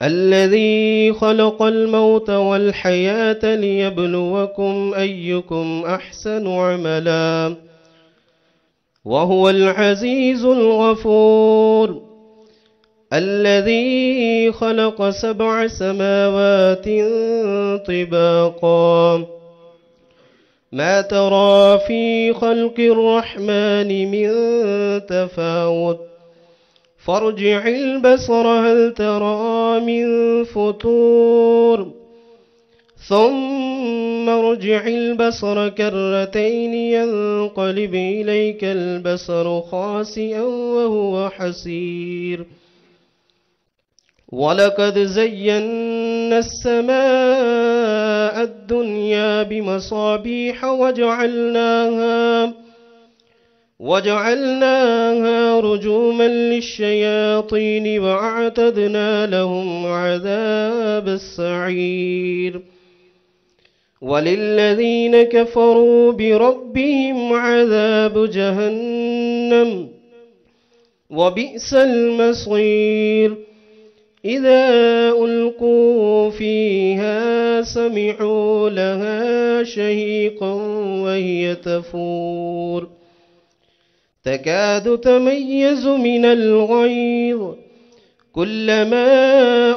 الذي خلق الموت والحياة ليبلوكم أيكم أحسن عملا وهو العزيز الغفور. الذي خلق 7 سماوات طباقا ما ترى في خلق الرحمن من تفاوت فارجع البصر هل ترى من فتور ثم ارجع البصر كرتين ينقلب إليك البصر خاسئا وهو حسير. ولقد زينا السماء الدنيا بمصابيح وجعلناها رجوما للشياطين وأعتدنا لهم عذاب السعير. وللذين كفروا بربهم عذاب جهنم وبئس المصير. إذا ألقوا فيها سمعوا لها شهيقا وهي تفور تكاد تميز من الغيظ كلما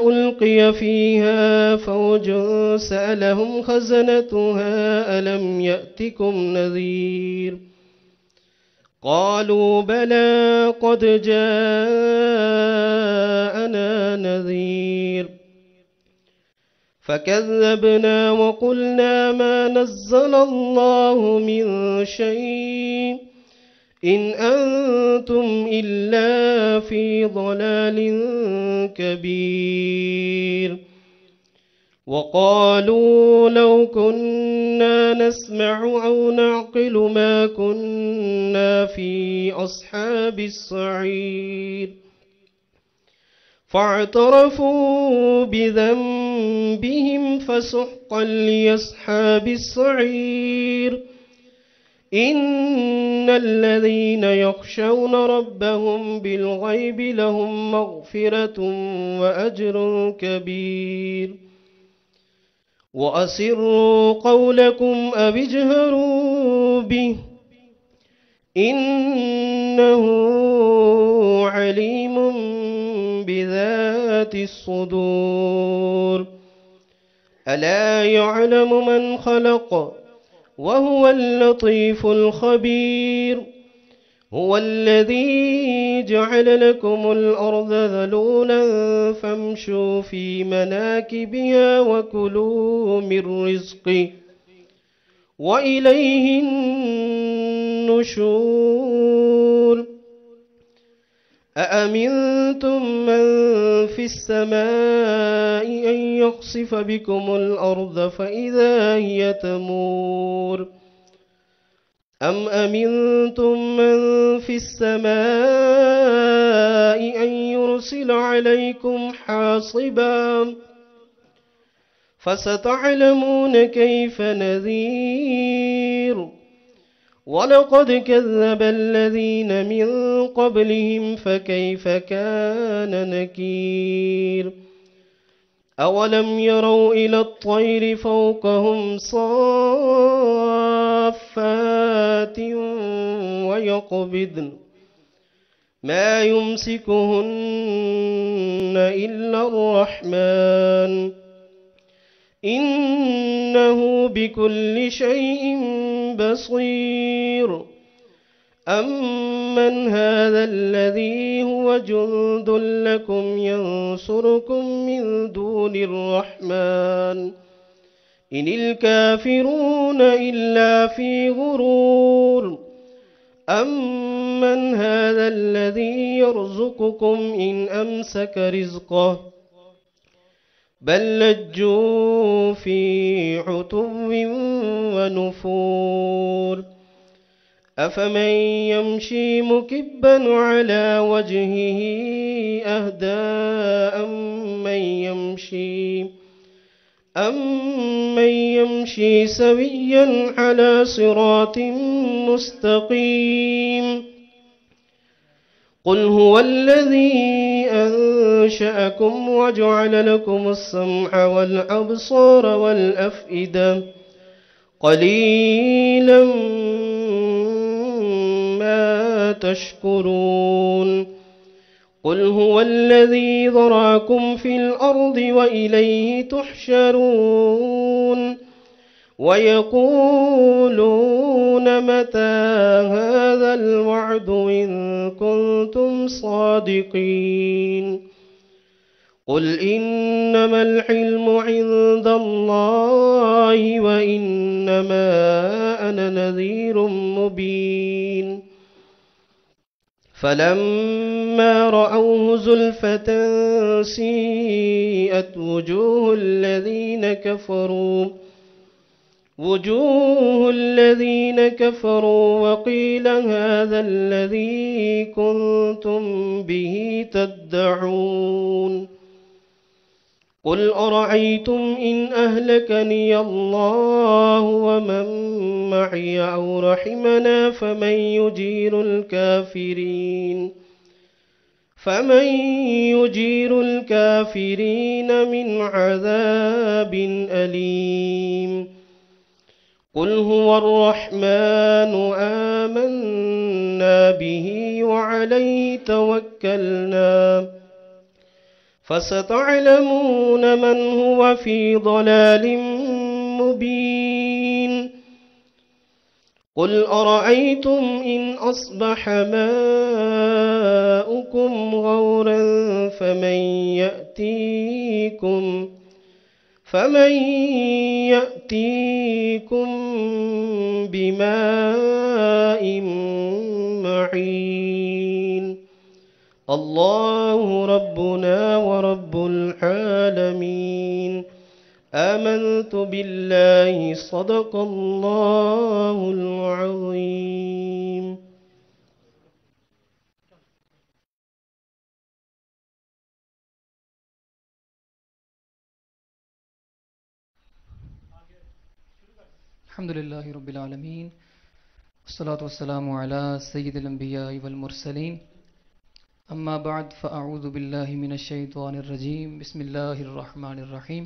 ألقي فيها فوج سألهم خزنتها ألم يأتكم نذير قالوا بلى قد جاءنا نذير فكذبنا وقلنا ما نزل الله من شيء إن أنتم إلا في ضلال كبير. وقالوا لو كنا نسمع أو نعقل ما كنا في أصحاب السعير. فاعترفوا بذنبهم فسحقا لأصحاب السعير. إن الذين يخشون ربهم بالغيب لهم مغفرة وأجر كبير. وأسروا قولكم أو اجهروا به إنه عليم بذات الصدور. ألا يعلم من خلق وهو اللطيف الخبير. هو الذي جعل لكم الأرض ذلولا فامشوا في مناكبها وكلوا من رزقه وإليه النشور. أأمنتم من في السماء أن يخسف بكم الأرض فإذا هي تمور أم أمنتم من في السماء أن يرسل عليكم حاصبا فستعلمون كيف نذير. ولقد كذب الذين من قبلهم فكيف كان نكير. أولم يروا إلى الطير فوقهم صافات ويقبضن ما يمسكهن إلا الرحمن إنه بكل شيء بصير أمن هذا الذي هو جند لكم ينصركم من دون الرحمن إن الكافرون إلا في غرور أمن هذا الذي يرزقكم إن أمسك رزقه بل لجوا في عتو ونفور أفمن يمشي مكبا على وجهه أهدى أمن يمشي سويا على صراط مستقيم قل هو الذي أنشأكم وجعل لكم السمع والأبصار والأفئدة قليلا ما تشكرون قل هو الذي ذراكم في الأرض وإليه تحشرون ويقولون متى هذا الوعد إن كنتم صادقين قل إنما العلم عند الله وإنما أنا نذير مبين فلما رأوه زلفة سيئت وجوه الذين كفروا وقيل هذا الذي كنتم به تدعون قل أرأيتم إن أهلكني الله ومن معي أو رحمنا فمن يجير الكافرين من عذاب أليم قل هو الرحمن آمنا به وعليه توكلنا فستعلمون من هو في ضلال مبين قل أرأيتم إن أصبح ماؤكم غورا فمن يأتيكم بماء معين الله ربنا ورب العالمين آمنت بالله صدق الله العظيم الحمد لله رب العالمين والصلاة والسلام على سيد الأنبياء والمرسلين أما بعد فأعوذ بالله من الشيطان الرجيم بسم الله الرحمن الرحيم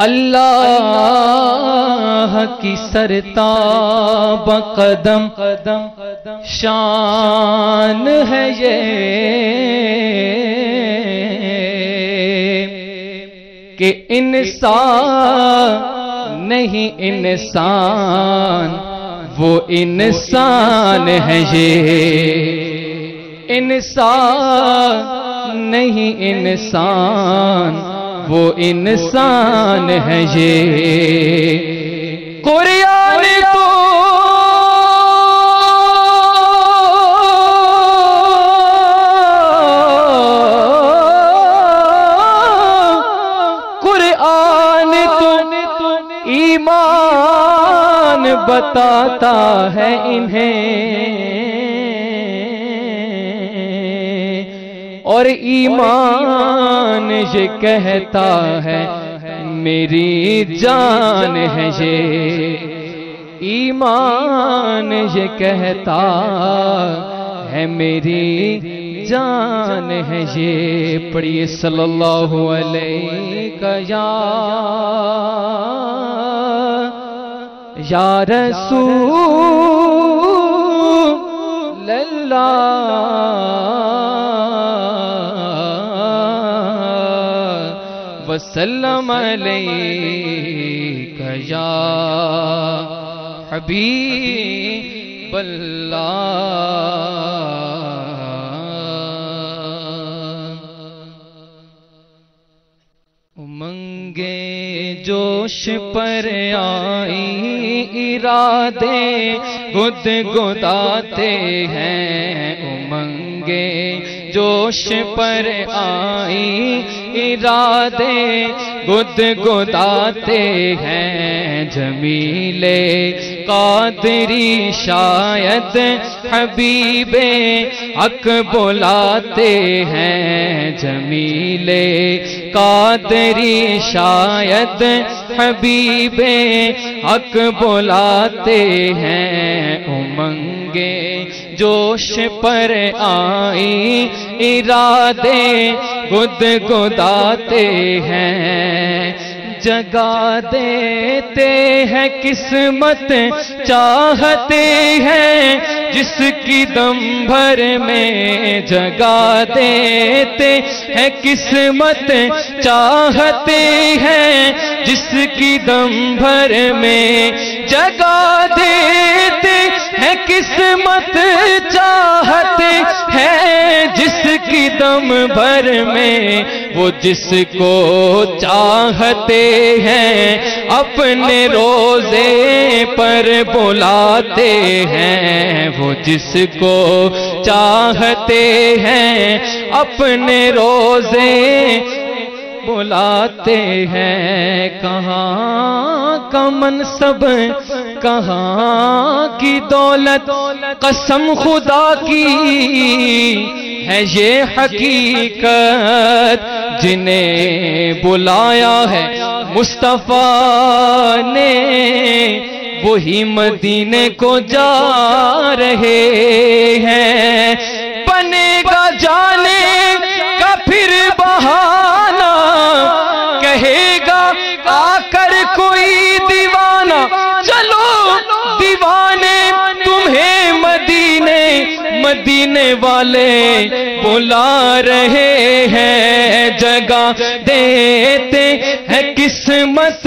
اللہ کی سرتاب قدم شان ہے یہ کہ انسان نہیں انسان وہ انسان ہے یہ، انسان نہیں انسان وہ انسان ہے یہ۔ قرآن تو قرآن تو ایمان بتاتا ہے انہیں، اور ایمان یہ کہتا ہے میری جان ہے یہ، ایمان یہ کہتا ہے میری جان ہے یہ۔ پڑھیے صلی اللہ علیہ یا رسول اللہ وسلم علیک یا حبیب اللہ۔ امنگے جوش پر آئی ارادے گدگداتے ہیں، امنگے جوش پر آئی ارادے گدگداتے ہیں، جمیل قادری شاید حبیب حق بلاتے ہیں، جمیل قادری شاید حبیب حق بلاتے ہیں، امنگے جوش پر آئی ارادے گدگداتے ہیں، جگا دیتے ہیں قسمت چاہتے ہیں جس کی دم بھر میں، جگا دیتے ہیں قسمت چاہتے ہیں جس کی دم بھر میں، جگا دیتے ہیں قسمت چاہتے ہیں جس کی دم بھر میں، وہ جس کو چاہتے ہیں اپنے روزے پر بلاتے ہیں، وہ جس کو چاہتے ہیں اپنے روزے بلاتے ہیں۔ کہاں کا منصب کہاں کی دولت، قسم خدا کی ہے یہ حقیقت، جنہیں بلایا ہے مصطفیٰ نے وہی مدینے کو جا رہے ہیں، بنے گا جانے کا پھر بہانہ، کہے گا آ کر کوئی دیوانہ، چلو دیوانے تمہیں مدینے مدینے والے بلا رہے ہیں، جگہ دیتے ہیں قسمت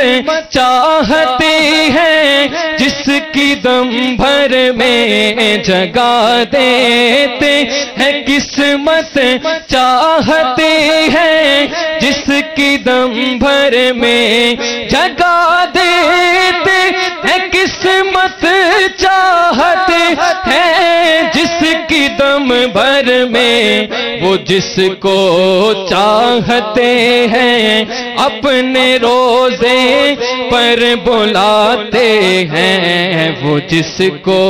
چاہتے ہیں جس کی دم بھر میں، جگہ دیتے ہیں قسمت چاہتے ہیں جس کی دم بھر میں، جگہ دیتے ہیں قسمت چاہتے ہیں جس کی دم بھر میں، وہ جس کو چاہتے ہیں اپنے روزے پر بلاتے ہیں، وہ جس کو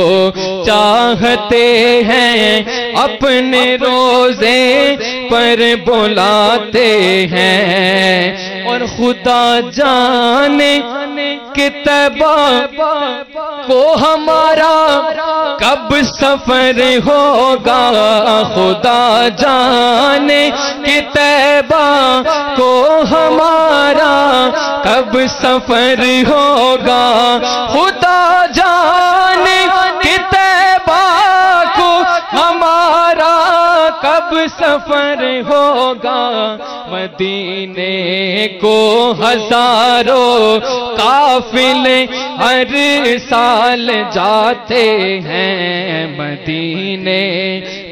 چاہتے ہیں اپنے روزے پر بلاتے ہیں، اور خدا جانے کہ طیبہ کو ہمارا کب سفر ہوگا، خدا جانے کہ طیبہ کو ہمارا کب سفر ہوگا، خدا جانے کہ طیبہ کو ہمارا کب سفر ہوگا، مدینے کو ہزاروں قافلے ہر سال جاتے ہیں، مدینے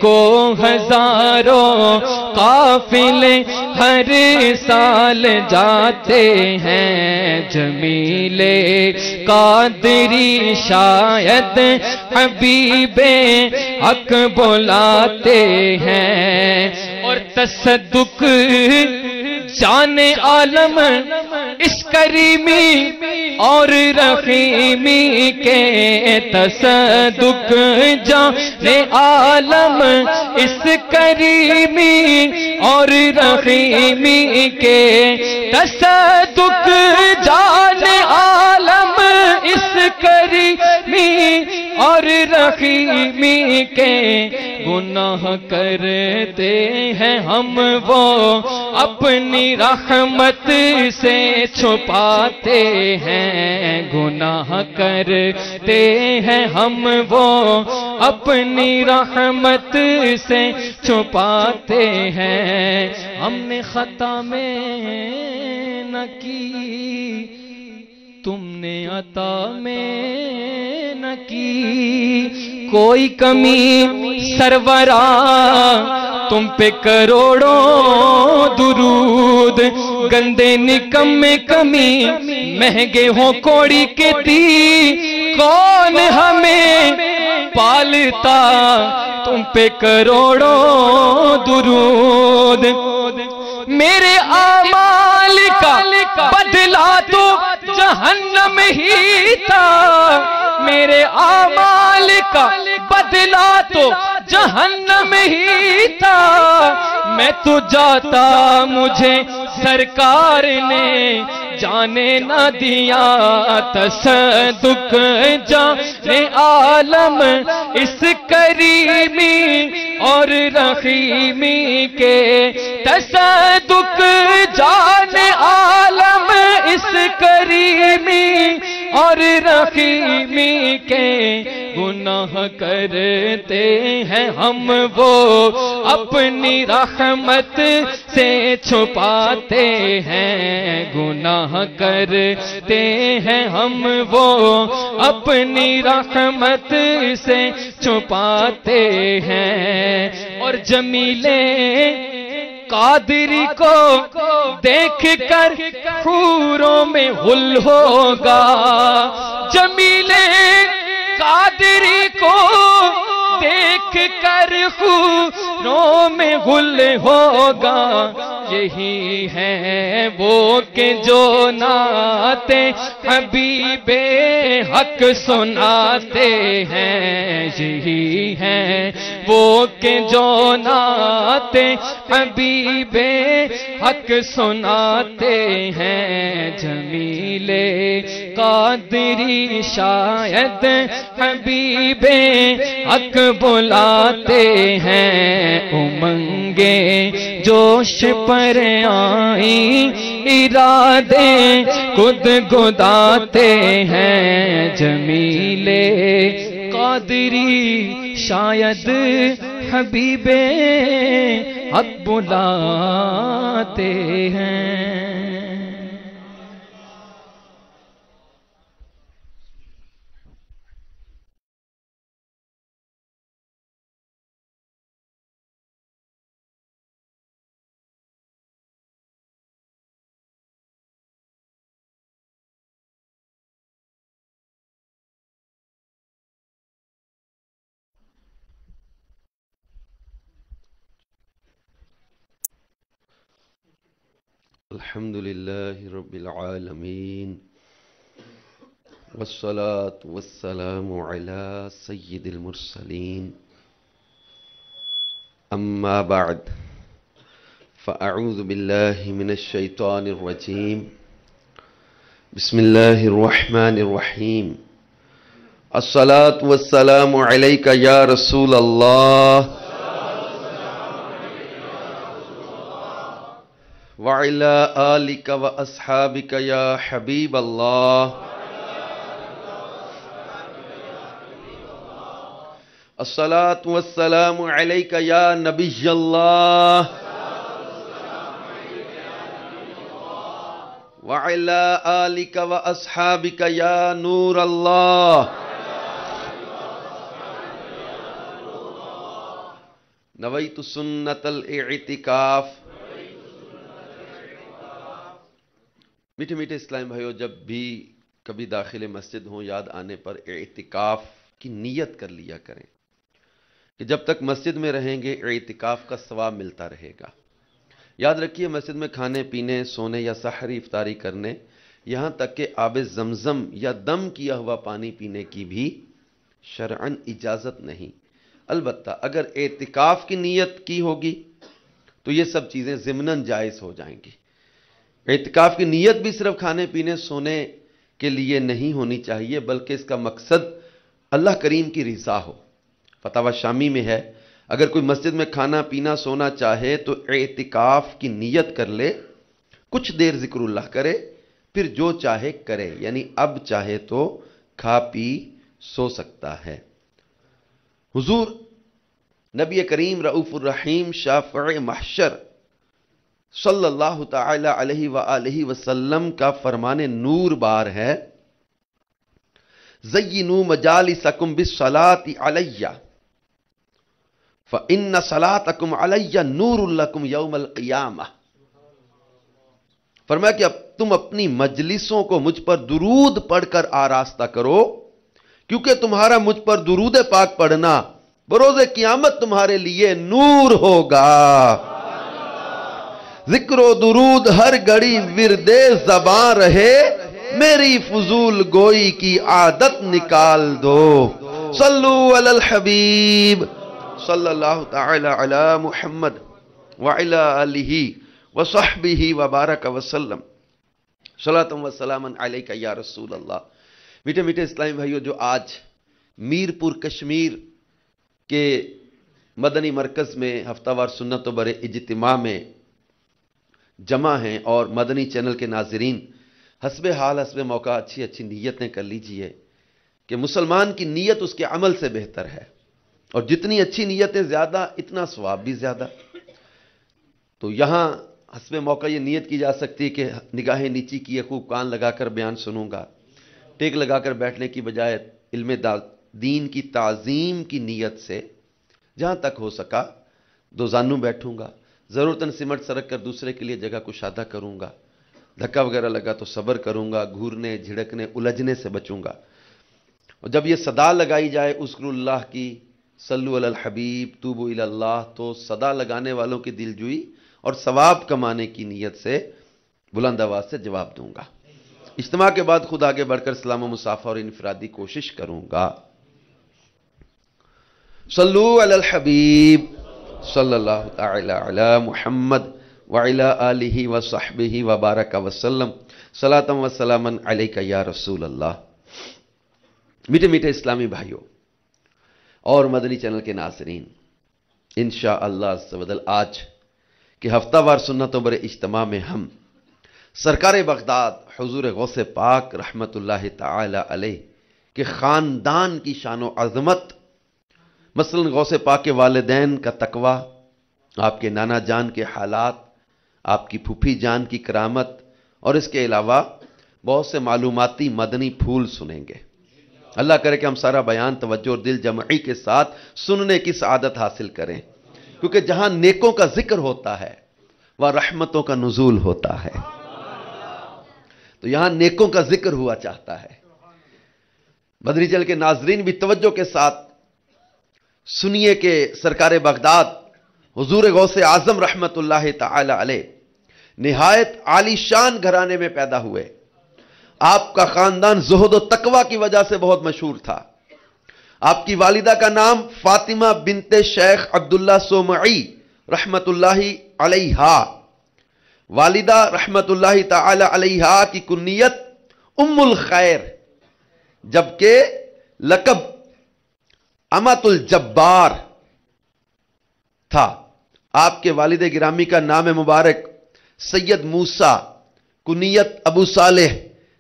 کو ہزاروں قافلے ہر سال جاتے ہیں، جمیل قادری شاید حبیب حق بلاتے ہیں، اور تصدق جانے عالم اس کریمی اور رحیمی کے، تصدق جانے عالم اس کریمی اور رحیمی کے، تصدق جانے عالم اس کریمی اور رحیمی کے، گناہ کرتے ہیں ہم وہ اپنی رحمت سے چھپاتے ہیں، گناہ کرتے ہیں ہم وہ اپنی رحمت سے چھپاتے ہیں، ہم نے خطا میں نہ کی تم نے عطا میں نہ کی، کوئی کمی سرورا تم پہ کروڑوں درود، گندے نکمے کمی مہنگے ہوں کوڑی کے دی، کون ہمیں پالتا تم پہ کروڑوں درود، میرے اعمال کا بدلہ تو جہنم ہی تھا، میرے اعمال کا بدلہ تو جہنم ہی تھا، میں تو جاتا مجھے سرکار نے جانے نہ دیا، تصدق جانے عالم اس کریمی اور رحیمی کے، تصدق جانے عالم اس کریمی اور رحیمی کے، گناہ کرتے ہیں ہم وہ اپنی رحمت سے چھپاتے ہیں، گناہ کرتے ہیں ہم وہ اپنی رحمت سے چھپاتے ہیں، اور جمیل قادری کو دیکھ کر حوروں میں غل ہوگا، جمیل قادری کو دیکھ کر حوروں میں غل ہوگا، یہی ہے وہ کہ جو نعت حبیب حق سناتے ہیں، یہی ہے وہ کہ جو نعت حبیب حق سناتے ہیں، جمیل قادری شاید حبیب حق بلاتے ہیں، امنگے جوش پر آئیں ارادے گد گداتے ہیں، جمیل قادری شاید حبیب حق بلاتے ہیں۔ الحمد لله رب العالمين والصلاة والسلام على سيد المرسلين، أما بعد فأعوذ بالله من الشيطان الرجيم بسم الله الرحمن الرحيم الصلاة والسلام عليك يا رسول الله وعلى آلك وأصحابك يا حبيب الله الصلاة والسلام عليك يا نبي الله وعلى آلك وأصحابك يا نور الله نويت سنة الاعتکاف. میٹھے میٹھے اسلام بھائیو، جب بھی کبھی داخل مسجد ہوں، یاد آنے پر اعتکاف کی نیت کر لیا کریں کہ جب تک مسجد میں رہیں گے اعتکاف کا ثواب ملتا رہے گا. یاد رکھیے، مسجد میں کھانے پینے، سونے یا سحری افطاری کرنے، یہاں تک کہ آب زمزم یا دم کیا ہوا پانی پینے کی بھی شرعاً اجازت نہیں. البتہ اگر اعتکاف کی نیت کی ہوگی تو یہ سب چیزیں ضمناً جائز ہو جائیں گی. اعتکاف کی نیت بھی صرف کھانے پینے سونے کے لیے نہیں ہونی چاہیے، بلکہ اس کا مقصد اللہ کریم کی رضا ہو. فتاوی شامی میں ہے، اگر کوئی مسجد میں کھانا پینا سونا چاہے تو اعتکاف کی نیت کر لے، کچھ دیر ذکر اللہ کرے، پھر جو چاہے کرے، یعنی اب چاہے تو کھا پی سو سکتا ہے. حضور نبی کریم رؤوف الرحیم شافع محشر صلی اللہ تعالی علیہ وآلہ وسلم کا فرمان نور بار ہے، زینوا مجالسکم بالصلاۃ علیہ فإن صلاتکم علیہ نور لکم یوم القیامہ. فرمایا کہ اب تم اپنی مجلسوں کو مجھ پر درود پڑھ کر آراستہ کرو، کیونکہ تمہارا مجھ پر درود پاک پڑھنا بروز قیامت تمہارے لیے نور ہوگا. ذکر و درود ہر گھڑی ورد زباں رہے، میری فضول گوئی کی عادت نکال دو. صلو علی الحبیب صلی اللہ تعالی علی محمد وعلی آلہ وصحبہ وبارک وسلم. صلاۃ و سلام علیک یا رسول اللہ. میٹھے میٹھے اسلامی بھائیو، جو آج میرپور کشمیر کے مدنی مرکز میں ہفتہ وار سنت و برے اجتماع میں جمع ہیں، اور مدنی چینل کے ناظرین حسب حال حسب موقع اچھی اچھی نیتیں کر لیجئے کہ مسلمان کی نیت اس کے عمل سے بہتر ہے، اور جتنی اچھی نیتیں زیادہ اتنا ثواب بھی زیادہ. تو یہاں حسب موقع یہ نیت کی جا سکتی ہے کہ نگاہیں نیچی کیے خوب کان لگا کر بیان سنوں گا، ٹیک لگا کر بیٹھنے کی بجائے علم دین کی تعظیم کی نیت سے جہاں تک ہو سکا دو زانوں بیٹھوں گا، ضرورتاً سمٹ سرک کر دوسرے کے لیے جگہ کشادہ کروں گا، دھکا وغیرہ لگا تو صبر کروں گا، گھورنے جھڑکنے الجھنے سے بچوں گا. اور جب یہ صدا لگائی جائے اذکر اللہ کی، صلو علی الحبیب، توبوا الی اللہ، تو صدا لگانے والوں کی دلجوئی اور ثواب کمانے کی نیت سے بلند آواز سے جواب دوں گا. اجتماع کے بعد خود آگے بڑھ کر سلام و مصافحہ اور انفرادی کوشش کروں گا. صلو علی الحبیب صلی اللہ تعالی علی محمد وعلی آلہ وصحبہ وبارک وسلم. صلاۃ و سلاما علیک یا رسول اللہ. میٹھے میٹھے اسلامی بھائیوں اور مدنی چینل کے ناظرین، انشاءاللہ عز و جل آج کے ہفتہ وار سنت و برے اجتماع میں ہم سرکار بغداد حضور غوث پاک رحمت اللہ تعالی علیہ کے خاندان کی شان و عظمت، مثلا غوث پاک کے والدین کا تقوی، آپ کے نانا جان کے حالات، آپ کی پھوپھی جان کی کرامت، اور اس کے علاوہ بہت سے معلوماتی مدنی پھول سنیں گے. اللہ کرے کہ ہم سارا بیان توجہ اور دل جمعی کے ساتھ سننے کی سعادت حاصل کریں، کیونکہ جہاں نیکوں کا ذکر ہوتا ہے وہاں رحمتوں کا نزول ہوتا ہے. تو یہاں نیکوں کا ذکر ہوا چاہتا ہے. مدنی چینل کے ناظرین بھی توجہ کے ساتھ سنیے کہ سرکار بغداد حضور غوث اعظم رحمت اللہ تعالی علیہ نہایت عالی شان گھرانے میں پیدا ہوئے. آپ کا خاندان زہد و تقوی کی وجہ سے بہت مشہور تھا. آپ کی والدہ کا نام فاطمہ بنت شیخ عبداللہ سومعی رحمت اللہ علیہا، والدہ رحمت اللہ تعالی علیہا کی کنیت ام الخیر، جبکہ لقب امت الجبار تھا۔ آپ کے والد گرامی کا نام مبارک سید موسیٰ، کنیت ابو صالح،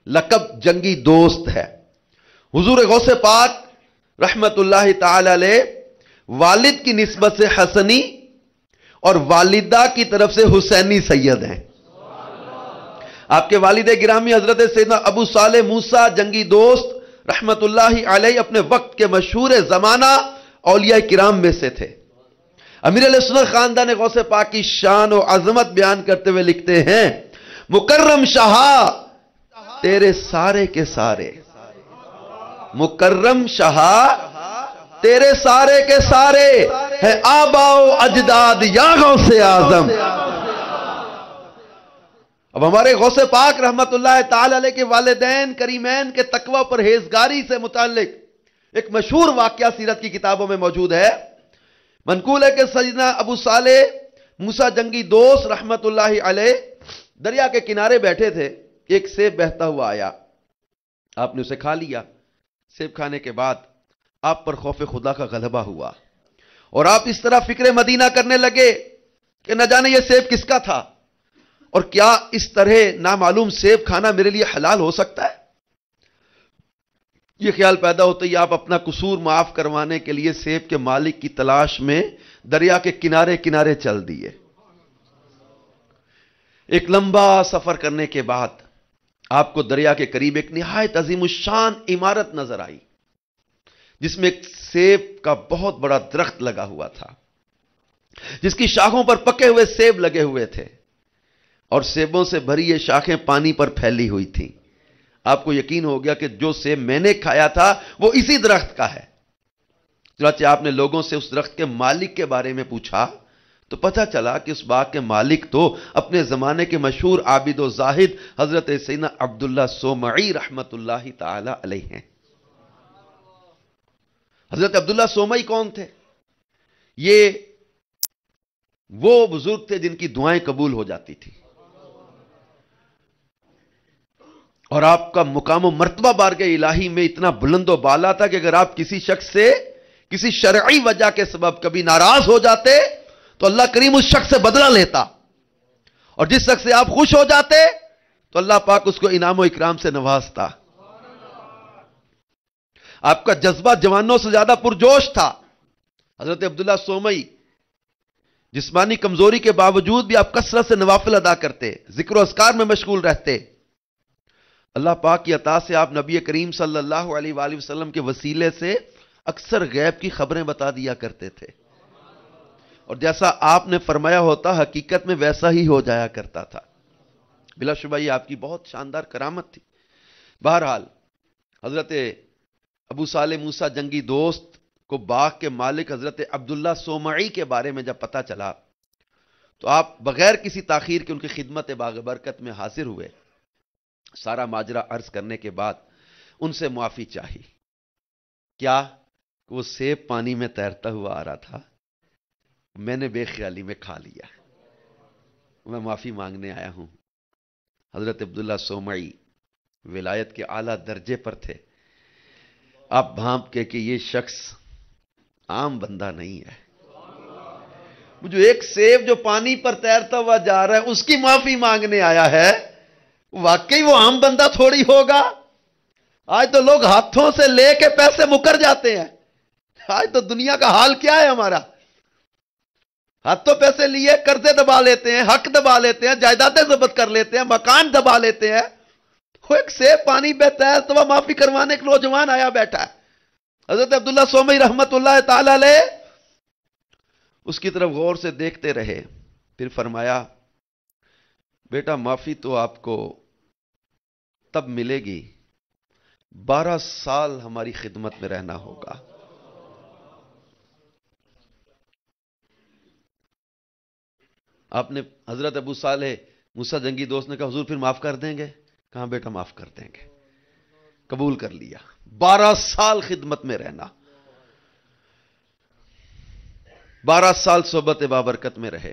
لقب جنگی دوست ہے۔ حضور غوث پاک رحمت اللہ تعالی علیہ والد کی نسبت سے حسنی اور والدہ کی طرف سے حسینی سید ہیں۔ آپ کے والد گرامی حضرت سیدنا ابو صالح موسیٰ جنگی دوست رحمت اللہ علیہ اپنے وقت کے مشہور زمانہ اولیاء کرام میں سے تھے۔ امیر علیہ سنت خاندان غوث پاک کی شان و عظمت بیان کرتے ہوئے لکھتے ہیں، مکرم شاہ تیرے سارے کے سارے، مکرم شاہ تیرے سارے کے سارے ہے آبا و اجداد یا غوث اعظم۔ اب ہمارے غوث پاک رحمت اللہ تعالی علیہ کے والدین کریمین کے تقوی پرہیزگاری سے متعلق ایک مشہور واقعہ سیرت کی کتابوں میں موجود ہے۔ منقول ہے کہ سیدنا ابو صالح موسیٰ جنگی دوست رحمت اللہ علیہ دریا کے کنارے بیٹھے تھے، ایک سیب بہتا ہوا آیا، آپ نے اسے کھا لیا۔ سیب کھانے کے بعد آپ پر خوف خدا کا غلبہ ہوا اور آپ اس طرح فکر مدینہ کرنے لگے کہ نہ جانے یہ سیب کس کا تھا، اور کیا اس طرح نامعلوم سیب کھانا میرے لیے حلال ہو سکتا ہے؟ یہ خیال پیدا ہوتا ہی آپ اپنا قصور معاف کروانے کے لیے سیب کے مالک کی تلاش میں دریا کے کنارے کنارے چل دیے۔ ایک لمبا سفر کرنے کے بعد آپ کو دریا کے قریب ایک نہایت عظیم الشان عمارت نظر آئی، جس میں ایک سیب کا بہت بڑا درخت لگا ہوا تھا، جس کی شاخوں پر پکے ہوئے سیب لگے ہوئے تھے اور سیبوں سے بھری یہ شاخیں پانی پر پھیلی ہوئی تھیں۔ آپ کو یقین ہو گیا کہ جو سیب میں نے کھایا تھا وہ اسی درخت کا ہے۔ چنانچہ آپ نے لوگوں سے اس درخت کے مالک کے بارے میں پوچھا تو پتہ چلا کہ اس باغ کے مالک تو اپنے زمانے کے مشہور عابد و زاہد حضرت سیدنا عبداللہ سومعی رحمت اللہ تعالی علیہ ہیں۔ حضرت عبداللہ سومعی کون تھے؟ یہ وہ بزرگ تھے جن کی دعائیں قبول ہو جاتی تھی، اور آپ کا مقام و مرتبہ بارگاہ الہی میں اتنا بلند و بالا تھا کہ اگر آپ کسی شخص سے کسی شرعی وجہ کے سبب کبھی ناراض ہو جاتے تو اللہ کریم اس شخص سے بدلہ لیتا، اور جس شخص سے آپ خوش ہو جاتے تو اللہ پاک اس کو انعام و اکرام سے نوازتا۔ آپ کا جذبہ جوانوں سے زیادہ پرجوش تھا۔ حضرت عبداللہ سومعی جسمانی کمزوری کے باوجود بھی آپ کثرت سے نوافل ادا کرتے، ذکر و اذکار میں مشغول رہتے۔ اللہ پاک کی عطا سے آپ نبی کریم صلی اللہ علیہ وآلہ وسلم کے وسیلے سے اکثر غیب کی خبریں بتا دیا کرتے تھے، اور جیسا آپ نے فرمایا ہوتا حقیقت میں ویسا ہی ہو جایا کرتا تھا۔ بلا شبہ یہ آپ کی بہت شاندار کرامت تھی۔ بہرحال حضرت ابو صالح موسیٰ جنگی دوست کو باغ کے مالک حضرت عبداللہ سومعی کے بارے میں جب پتہ چلا تو آپ بغیر کسی تاخیر کے ان کی خدمت باغ برکت میں حاضر ہوئے۔ سارا ماجرا عرض کرنے کے بعد ان سے معافی چاہی۔ کیا کہ وہ سیب پانی میں تیرتا ہوا آ رہا تھا، میں نے بے خیالی میں کھا لیا، میں معافی مانگنے آیا ہوں۔ حضرت عبداللہ سومعی ولایت کے اعلیٰ درجے پر تھے۔ آپ بھانپ کے کہ یہ شخص عام بندہ نہیں ہے، جو ایک سیب جو پانی پر تیرتا ہوا جا رہا ہے اس کی معافی مانگنے آیا ہے، واقعی وہ عام بندہ تھوڑی ہوگا۔ آج تو لوگ ہاتھوں سے لے کے پیسے مکر جاتے ہیں۔ آج تو دنیا کا حال کیا ہے ہمارا، ہاتھوں پیسے لیے قرضے دبا لیتے ہیں، حق دبا لیتے ہیں، جائیدادیں ضبط کر لیتے ہیں، مکان دبا لیتے ہیں۔ وہ ایک سیب پانی پہ تیرتا ہوا معافی کروانے ایک نوجوان آیا بیٹھا ہے۔ حضرت عبداللہ سومعی رحمت اللہ تعالی علیہ اس کی طرف غور سے دیکھتے رہے، پھر فرمایا بیٹا معافی تو آپ کو تب ملے گی 12 سال ہماری خدمت میں رہنا ہوگا۔ آپ نے حضرت ابو صالح موسیٰ جنگی دوست نے کہا حضور پھر معاف کر دیں گے؟ کہاں بیٹا معاف کر دیں گے، قبول کر لیا۔ 12 سال خدمت میں رہنا، 12 سال صحبت بابرکت میں رہے۔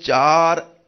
4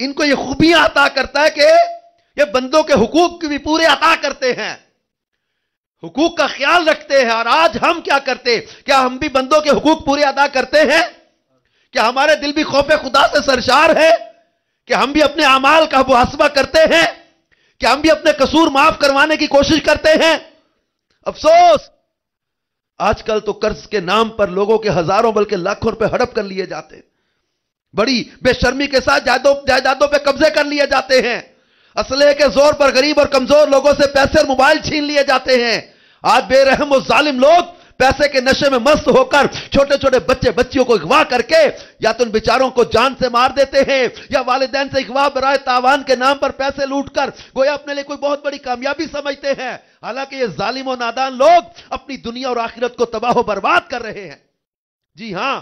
ان کو یہ خوبیاں عطا کرتا ہے کہ یہ بندوں کے حقوق بھی پورے عطا کرتے ہیں، حقوق کا خیال رکھتے ہیں۔ اور آج ہم کیا کرتے؟ کیا ہم بھی بندوں کے حقوق پورے ادا کرتے ہیں؟ کیا ہمارے دل بھی خوف خدا سے سرشار ہے؟ کہ ہم بھی اپنے اعمال کا محاسبہ کرتے ہیں؟ کیا ہم بھی اپنے قصور معاف کروانے کی کوشش کرتے ہیں؟ افسوس، آج کل تو قرض کے نام پر لوگوں کے ہزاروں بلکہ لاکھوں روپے ہڑپ کر لیے جاتے ہیں، بڑی بے شرمی کے ساتھ جائیدادوں پہ قبضے کر لیے جاتے ہیں، اسلحے کے زور پر غریب اور کمزور لوگوں سے پیسے اور موبائل چھین لیے جاتے ہیں۔ آج بے رحم و ظالم لوگ پیسے کے نشے میں مست ہو کر چھوٹے چھوٹے بچے بچیوں کو اغوا کر کے یا تو ان بیچاروں کو جان سے مار دیتے ہیں، یا والدین سے اغوا برائے تاوان کے نام پر پیسے لوٹ کر گویا اپنے لیے کوئی بہت بڑی کامیابی سمجھتے ہیں، حالانکہ یہ ظالم و نادان لوگ اپنی دنیا اور آخرت کو تباہ و برباد کر رہے ہیں۔ جی ہاں،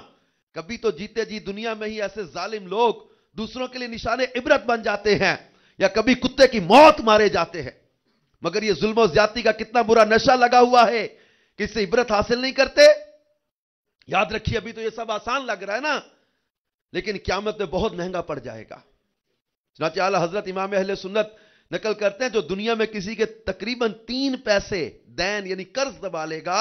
کبھی تو جیتے جی دنیا میں ہی ایسے ظالم لوگ دوسروں کے لیے نشان عبرت بن جاتے ہیں، یا کبھی کتے کی موت مارے جاتے ہیں، مگر یہ ظلم و زیادتی کا کتنا برا نشہ لگا ہوا ہے کہ اس سے عبرت حاصل نہیں کرتے۔ یاد رکھیے، ابھی تو یہ سب آسان لگ رہا ہے نا، لیکن قیامت میں بہت مہنگا پڑ جائے گا۔ چنانچہ اعلیٰ حضرت امام اہل سنت نقل کرتے ہیں، جو دنیا میں کسی کے تقریباً 3 پیسے دین یعنی قرض دبا لے گا،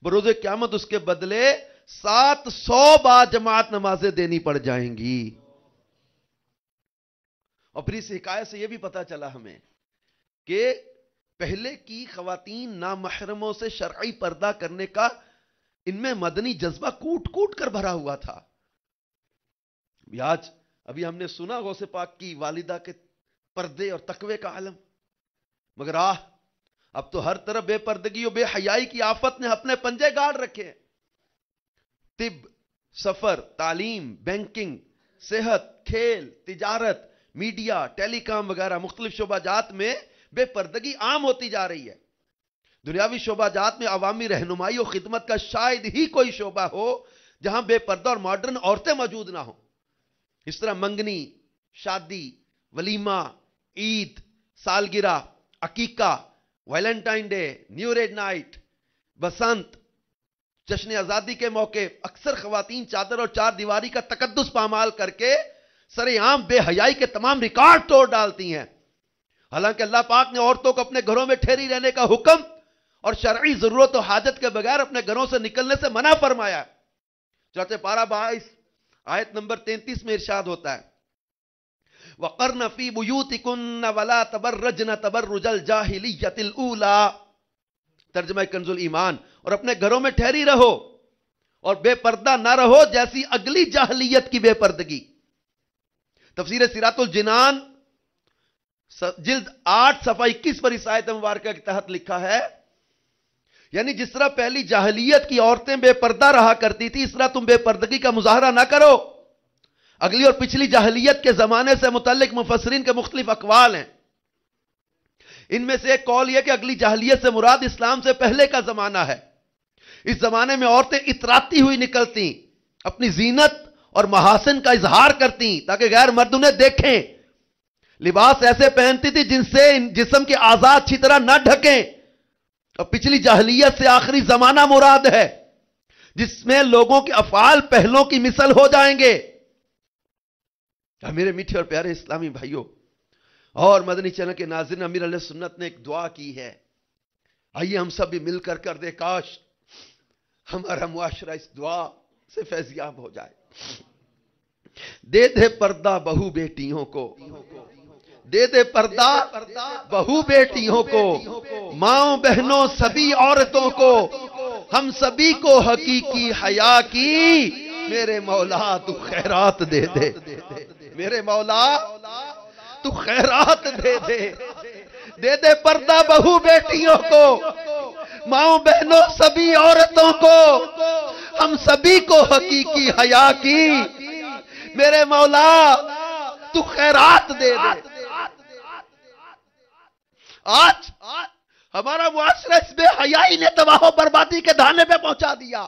بروز قیامت اس کے بدلے 700 با جماعت نمازیں دینی پڑ جائیں گی۔ اور پھر اس حکایت سے یہ بھی پتا چلا ہمیں کہ پہلے کی خواتین نامحرموں سے شرعی پردہ کرنے کا ان میں مدنی جذبہ کوٹ کوٹ کر بھرا ہوا تھا۔ آج ابھی ہم نے سنا غوث پاک کی والدہ کے پردے اور تقوی کا عالم، مگر اب تو ہر طرف بے پردگی اور بے حیائی کی آفت نے اپنے پنجے گاڑ رکھے۔ طب، سفر، تعلیم، بینکنگ، صحت، کھیل، تجارت، میڈیا، ٹیلی کام وغیرہ مختلف شعبہ جات میں بے پردگی عام ہوتی جا رہی ہے۔ دنیاوی شعبہ جات میں عوامی رہنمائی اور خدمت کا شاید ہی کوئی شعبہ ہو جہاں بے پردہ اور ماڈرن عورتیں موجود نہ ہوں۔ اس طرح منگنی، شادی، ولیمہ، عید، سالگرہ، عقیقہ، Valentine day, New Year night, Basant, جشن آزادی کے موقع اکثر خواتین چادر اور چار دیواری کا تقدس پامال کر کے سرے عام بے حیائی کے تمام ریکارڈ توڑ ڈالتی ہیں۔ حالانکہ اللہ پاک نے عورتوں کو اپنے گھروں میں ٹھہری رہنے کا حکم اور شرعی ضرورت و حاجت کے بغیر اپنے گھروں سے نکلنے سے منع فرمایا۔ چنانچہ پارہ 22 آیت نمبر 33 میں ارشاد ہوتا ہے، وَقَرْنَ فِي بُيُوتِكُنَّ وَلَا تَبَرَّجْنَ تَبَرُّجَ الْجَاهِلِيَّةِ الْأُولَى، ترجمہ کنز الایمان، اور اپنے گھروں میں ٹھہری رہو اور بے پردہ نہ رہو جیسی اگلی جاہلیت کی بے پردگی۔ تفسیر سیرات الجنان جلد 8 صفحہ 21 پر اس آیت مبارکہ کے تحت لکھا ہے، یعنی جس طرح پہلی جاہلیت کی عورتیں بے پردہ رہا کرتی تھی، اس طرح تم بے پردگی کا مظاہرہ نہ کرو۔ اگلی اور پچھلی جاہلیت کے زمانے سے متعلق مفسرین کے مختلف اقوال ہیں۔ ان میں سے ایک قول یہ کہ اگلی جاہلیت سے مراد اسلام سے پہلے کا زمانہ ہے۔ اس زمانے میں عورتیں اتراتی ہوئی نکلتی، اپنی زینت اور محاسن کا اظہار کرتی تاکہ غیر مرد انہیں دیکھیں، لباس ایسے پہنتی تھی جن سے جسم کے اعضاء اچھی طرح نہ ڈھکیں۔ اور پچھلی جاہلیت سے آخری زمانہ مراد ہے جس میں لوگوں کے افعال پہلوں کی مثل ہو جائیں گے۔ میرے میٹھے اور پیارے اسلامی بھائیوں اور مدنی چینل کے ناظرین، امیر علیہ سنت نے ایک دعا کی ہے، آئیے ہم سب بھی مل کر دے، کاش ہمارا معاشرہ اس دعا سے فیضیاب ہو جائے۔ دے دے پردہ بہو بیٹیوں کو، دے دے پردہ بہو بیٹیوں کو، ماؤں بہنوں سبھی عورتوں کو، ہم سبھی کو حقیقی حیا کی میرے مولا تو خیرات دے دے، میرے مولا تو خیرات دے دے۔ دے دے پردہ بہو بیٹیوں کو، ماؤں بہنوں سبھی عورتوں کو، ہم سبھی کو حقیقی حیا کی میرے مولا تو خیرات دے دے۔ آج ہمارا معاشرہ اس بے حیائی نے تباہ و بربادی کے دھانے پہ پہنچا دیا۔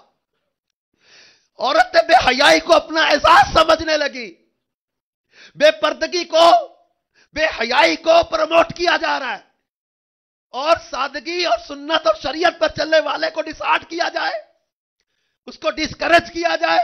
عورتیں بے حیائی کو اپنا اعزاز سمجھنے لگی، بے پردگی کو، بے حیائی کو پروموٹ کیا جا رہا ہے، اور سادگی اور سنت اور شریعت پر چلنے والے کو ڈسارٹ کیا جائے، اس کو ڈسکریج کیا جائے۔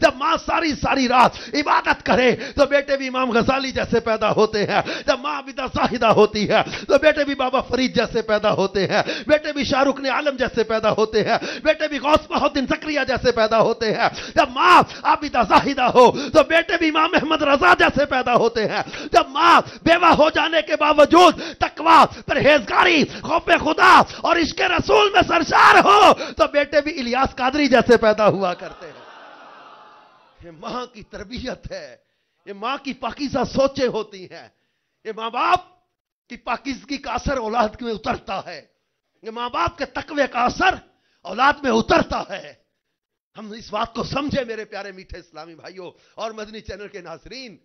جب ماں ساری ساری رات عبادت کرے تو بیٹے بھی امام غزالی جیسے پیدا ہوتے ہیں. جب ماں عابدہ زاہدہ ہوتی ہے تو بیٹے بھی بابا فرید جیسے پیدا ہوتے ہیں. بیٹے بھی شاہ رخ عالم جیسے پیدا ہوتے ہیں. بیٹے بھی غوث بہاؤالدین زکریا جیسے پیدا ہوتے ہیں. جب ماں عابدہ زاہدہ ہو تو بیٹے بھی امام احمد رضا جیسے پیدا ہوتے ہیں. جب ماں بیوہ ہو جانے کے باوجود تقوی، پرہیزگاری، خوف خدا اور عشق رسول میں سرشار ہو تو بیٹے بھی الیاس قادری جیسے پیدا ہوا کرتے ہیں. یہ ماں کی تربیت ہے، یہ ماں کی پاکیزہ سوچیں ہوتی ہیں. یہ ماں باپ کی پاکیزگی کا اثر اولاد میں اترتا ہے. یہ ماں باپ کے تقوی کا اثر اولاد میں اترتا ہے. ہم اس بات کو سمجھے میرے پیارے میٹھے اسلامی بھائیوں اور مدنی چینل کے ناظرین.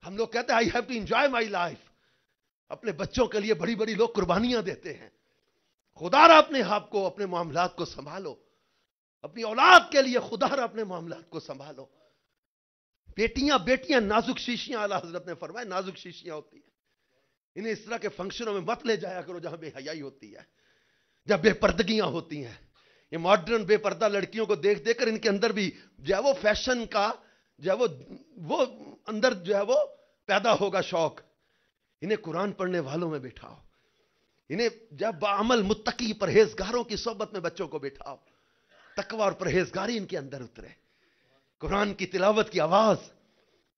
ہم لوگ کہتے ہیں I have to enjoy my life. اپنے بچوں کے لیے بڑی بڑی لوگ قربانیاں دیتے ہیں. خدا را اپنے آپ کو، اپنے معاملات کو سنبھالو. اپنی اولاد کے لیے خدا را اپنے معاملات کو سنبھالو. بیٹیاں نازک شیشیاں، اعلیٰ حضرت نے فرمایا نازک شیشیاں ہوتی ہیں. انہیں اس طرح کے فنکشنوں میں مت لے جایا کرو جہاں بے حیائی ہوتی ہے، جب بے پردگیاں ہوتی ہیں. یہ ماڈرن بے پردہ لڑکیوں کو دیکھ دیکھ کر ان کے اندر بھی جو ہے وہ فیشن کا جو ہے وہ اندر جو ہے وہ پیدا ہوگا شوق. انہیں قرآن پڑھنے والوں میں بٹھاؤ. انہیں جب بعمل متقی پرہیزگاروں کی صحبت میں بچوں کو بٹھاؤ. تقوی اور پرہیزگاری ان کے اندر اترے. قرآن کی تلاوت کی آواز،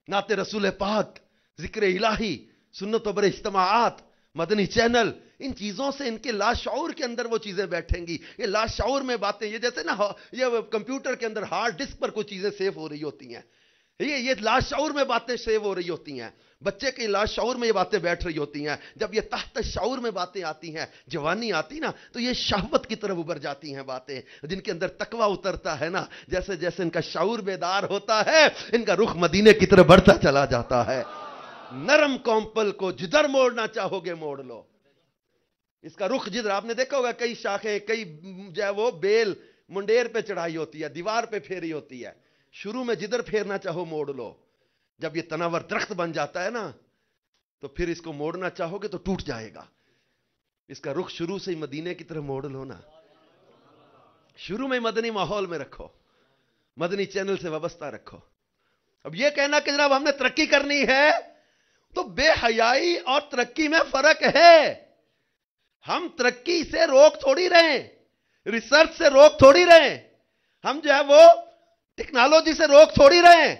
نعت رسول پاک، ذکر الہی، سنت و بر اجتماعات، مدنی چینل، ان چیزوں سے ان کے لاشعور کے اندر وہ چیزیں بیٹھیں گی. یہ لاشعور میں باتیں، یہ جیسے نا یہ کمپیوٹر کے اندر ہارڈ ڈسک پر کوئی چیزیں سیو ہو رہی ہوتی ہیں. یہ لاشعور میں باتیں سیو ہو رہی ہوتی ہیں. بچے کے لاشعور میں یہ باتیں بیٹھ رہی ہوتی ہیں. جب یہ تحت شعور میں باتیں آتی ہیں، جوانی آتی نا، تو یہ شہوت کی طرف ابھر جاتی ہیں باتیں. جن کے اندر تقوی اترتا ہے نا، جیسے جیسے ان کا شعور بیدار ہوتا ہے، ان کا رخ مدینے کی طرف بڑھتا چلا جاتا ہے. نرم کومپل کو جدھر موڑنا چاہو گے موڑ لو. اس کا رخ جدھر، آپ نے دیکھا ہوگا کئی شاخیں، کئی جو ہے وہ بیل منڈیر پہ چڑھائی ہوتی ہے، دیوار پہ پھیری ہوتی ہے. شروع میں جدھر پھیرنا چاہو موڑ لو. جب یہ تناور درخت بن جاتا ہے نا، تو پھر اس کو موڑنا چاہو گے تو ٹوٹ جائے گا. اس کا رخ شروع سے ہی مدینے کی طرف موڑ لو نا. شروع میں مدنی ماحول میں رکھو، مدنی چینل سے وابستہ رکھو. اب یہ کہنا کہ جناب ہم نے ترقی کرنی ہے، تو بے حیائی اور ترقی میں فرق ہے. ہم ترقی سے روک تھوڑی رہیں، ریسرچ سے روک تھوڑی رہیں، ہم جو ہے وہ ٹیکنالوجی سے روک تھوڑی رہیں.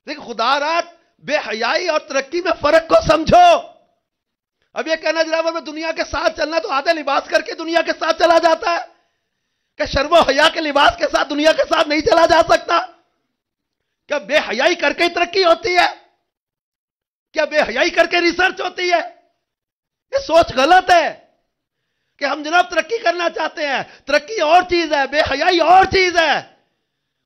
لیکن خدا رات بے حیائی اور ترقی میں فرق کو سمجھو. اب یہ کہنا جناب میں دنیا کے ساتھ چلنا تو آدھے لباس کر کے دنیا کے ساتھ چلا جاتا ہے، کہ شرم و حیا کے لباس کے ساتھ دنیا کے ساتھ نہیں چلا جا سکتا. کیا بے حیائی کر کے ترقی ہوتی ہے؟ کیا بے حیائی کر کے ریسرچ ہوتی ہے؟ یہ سوچ غلط ہے کہ ہم جناب ترقی کرنا چاہتے ہیں. ترقی اور چیز ہے، بے حیائی اور چیز ہے.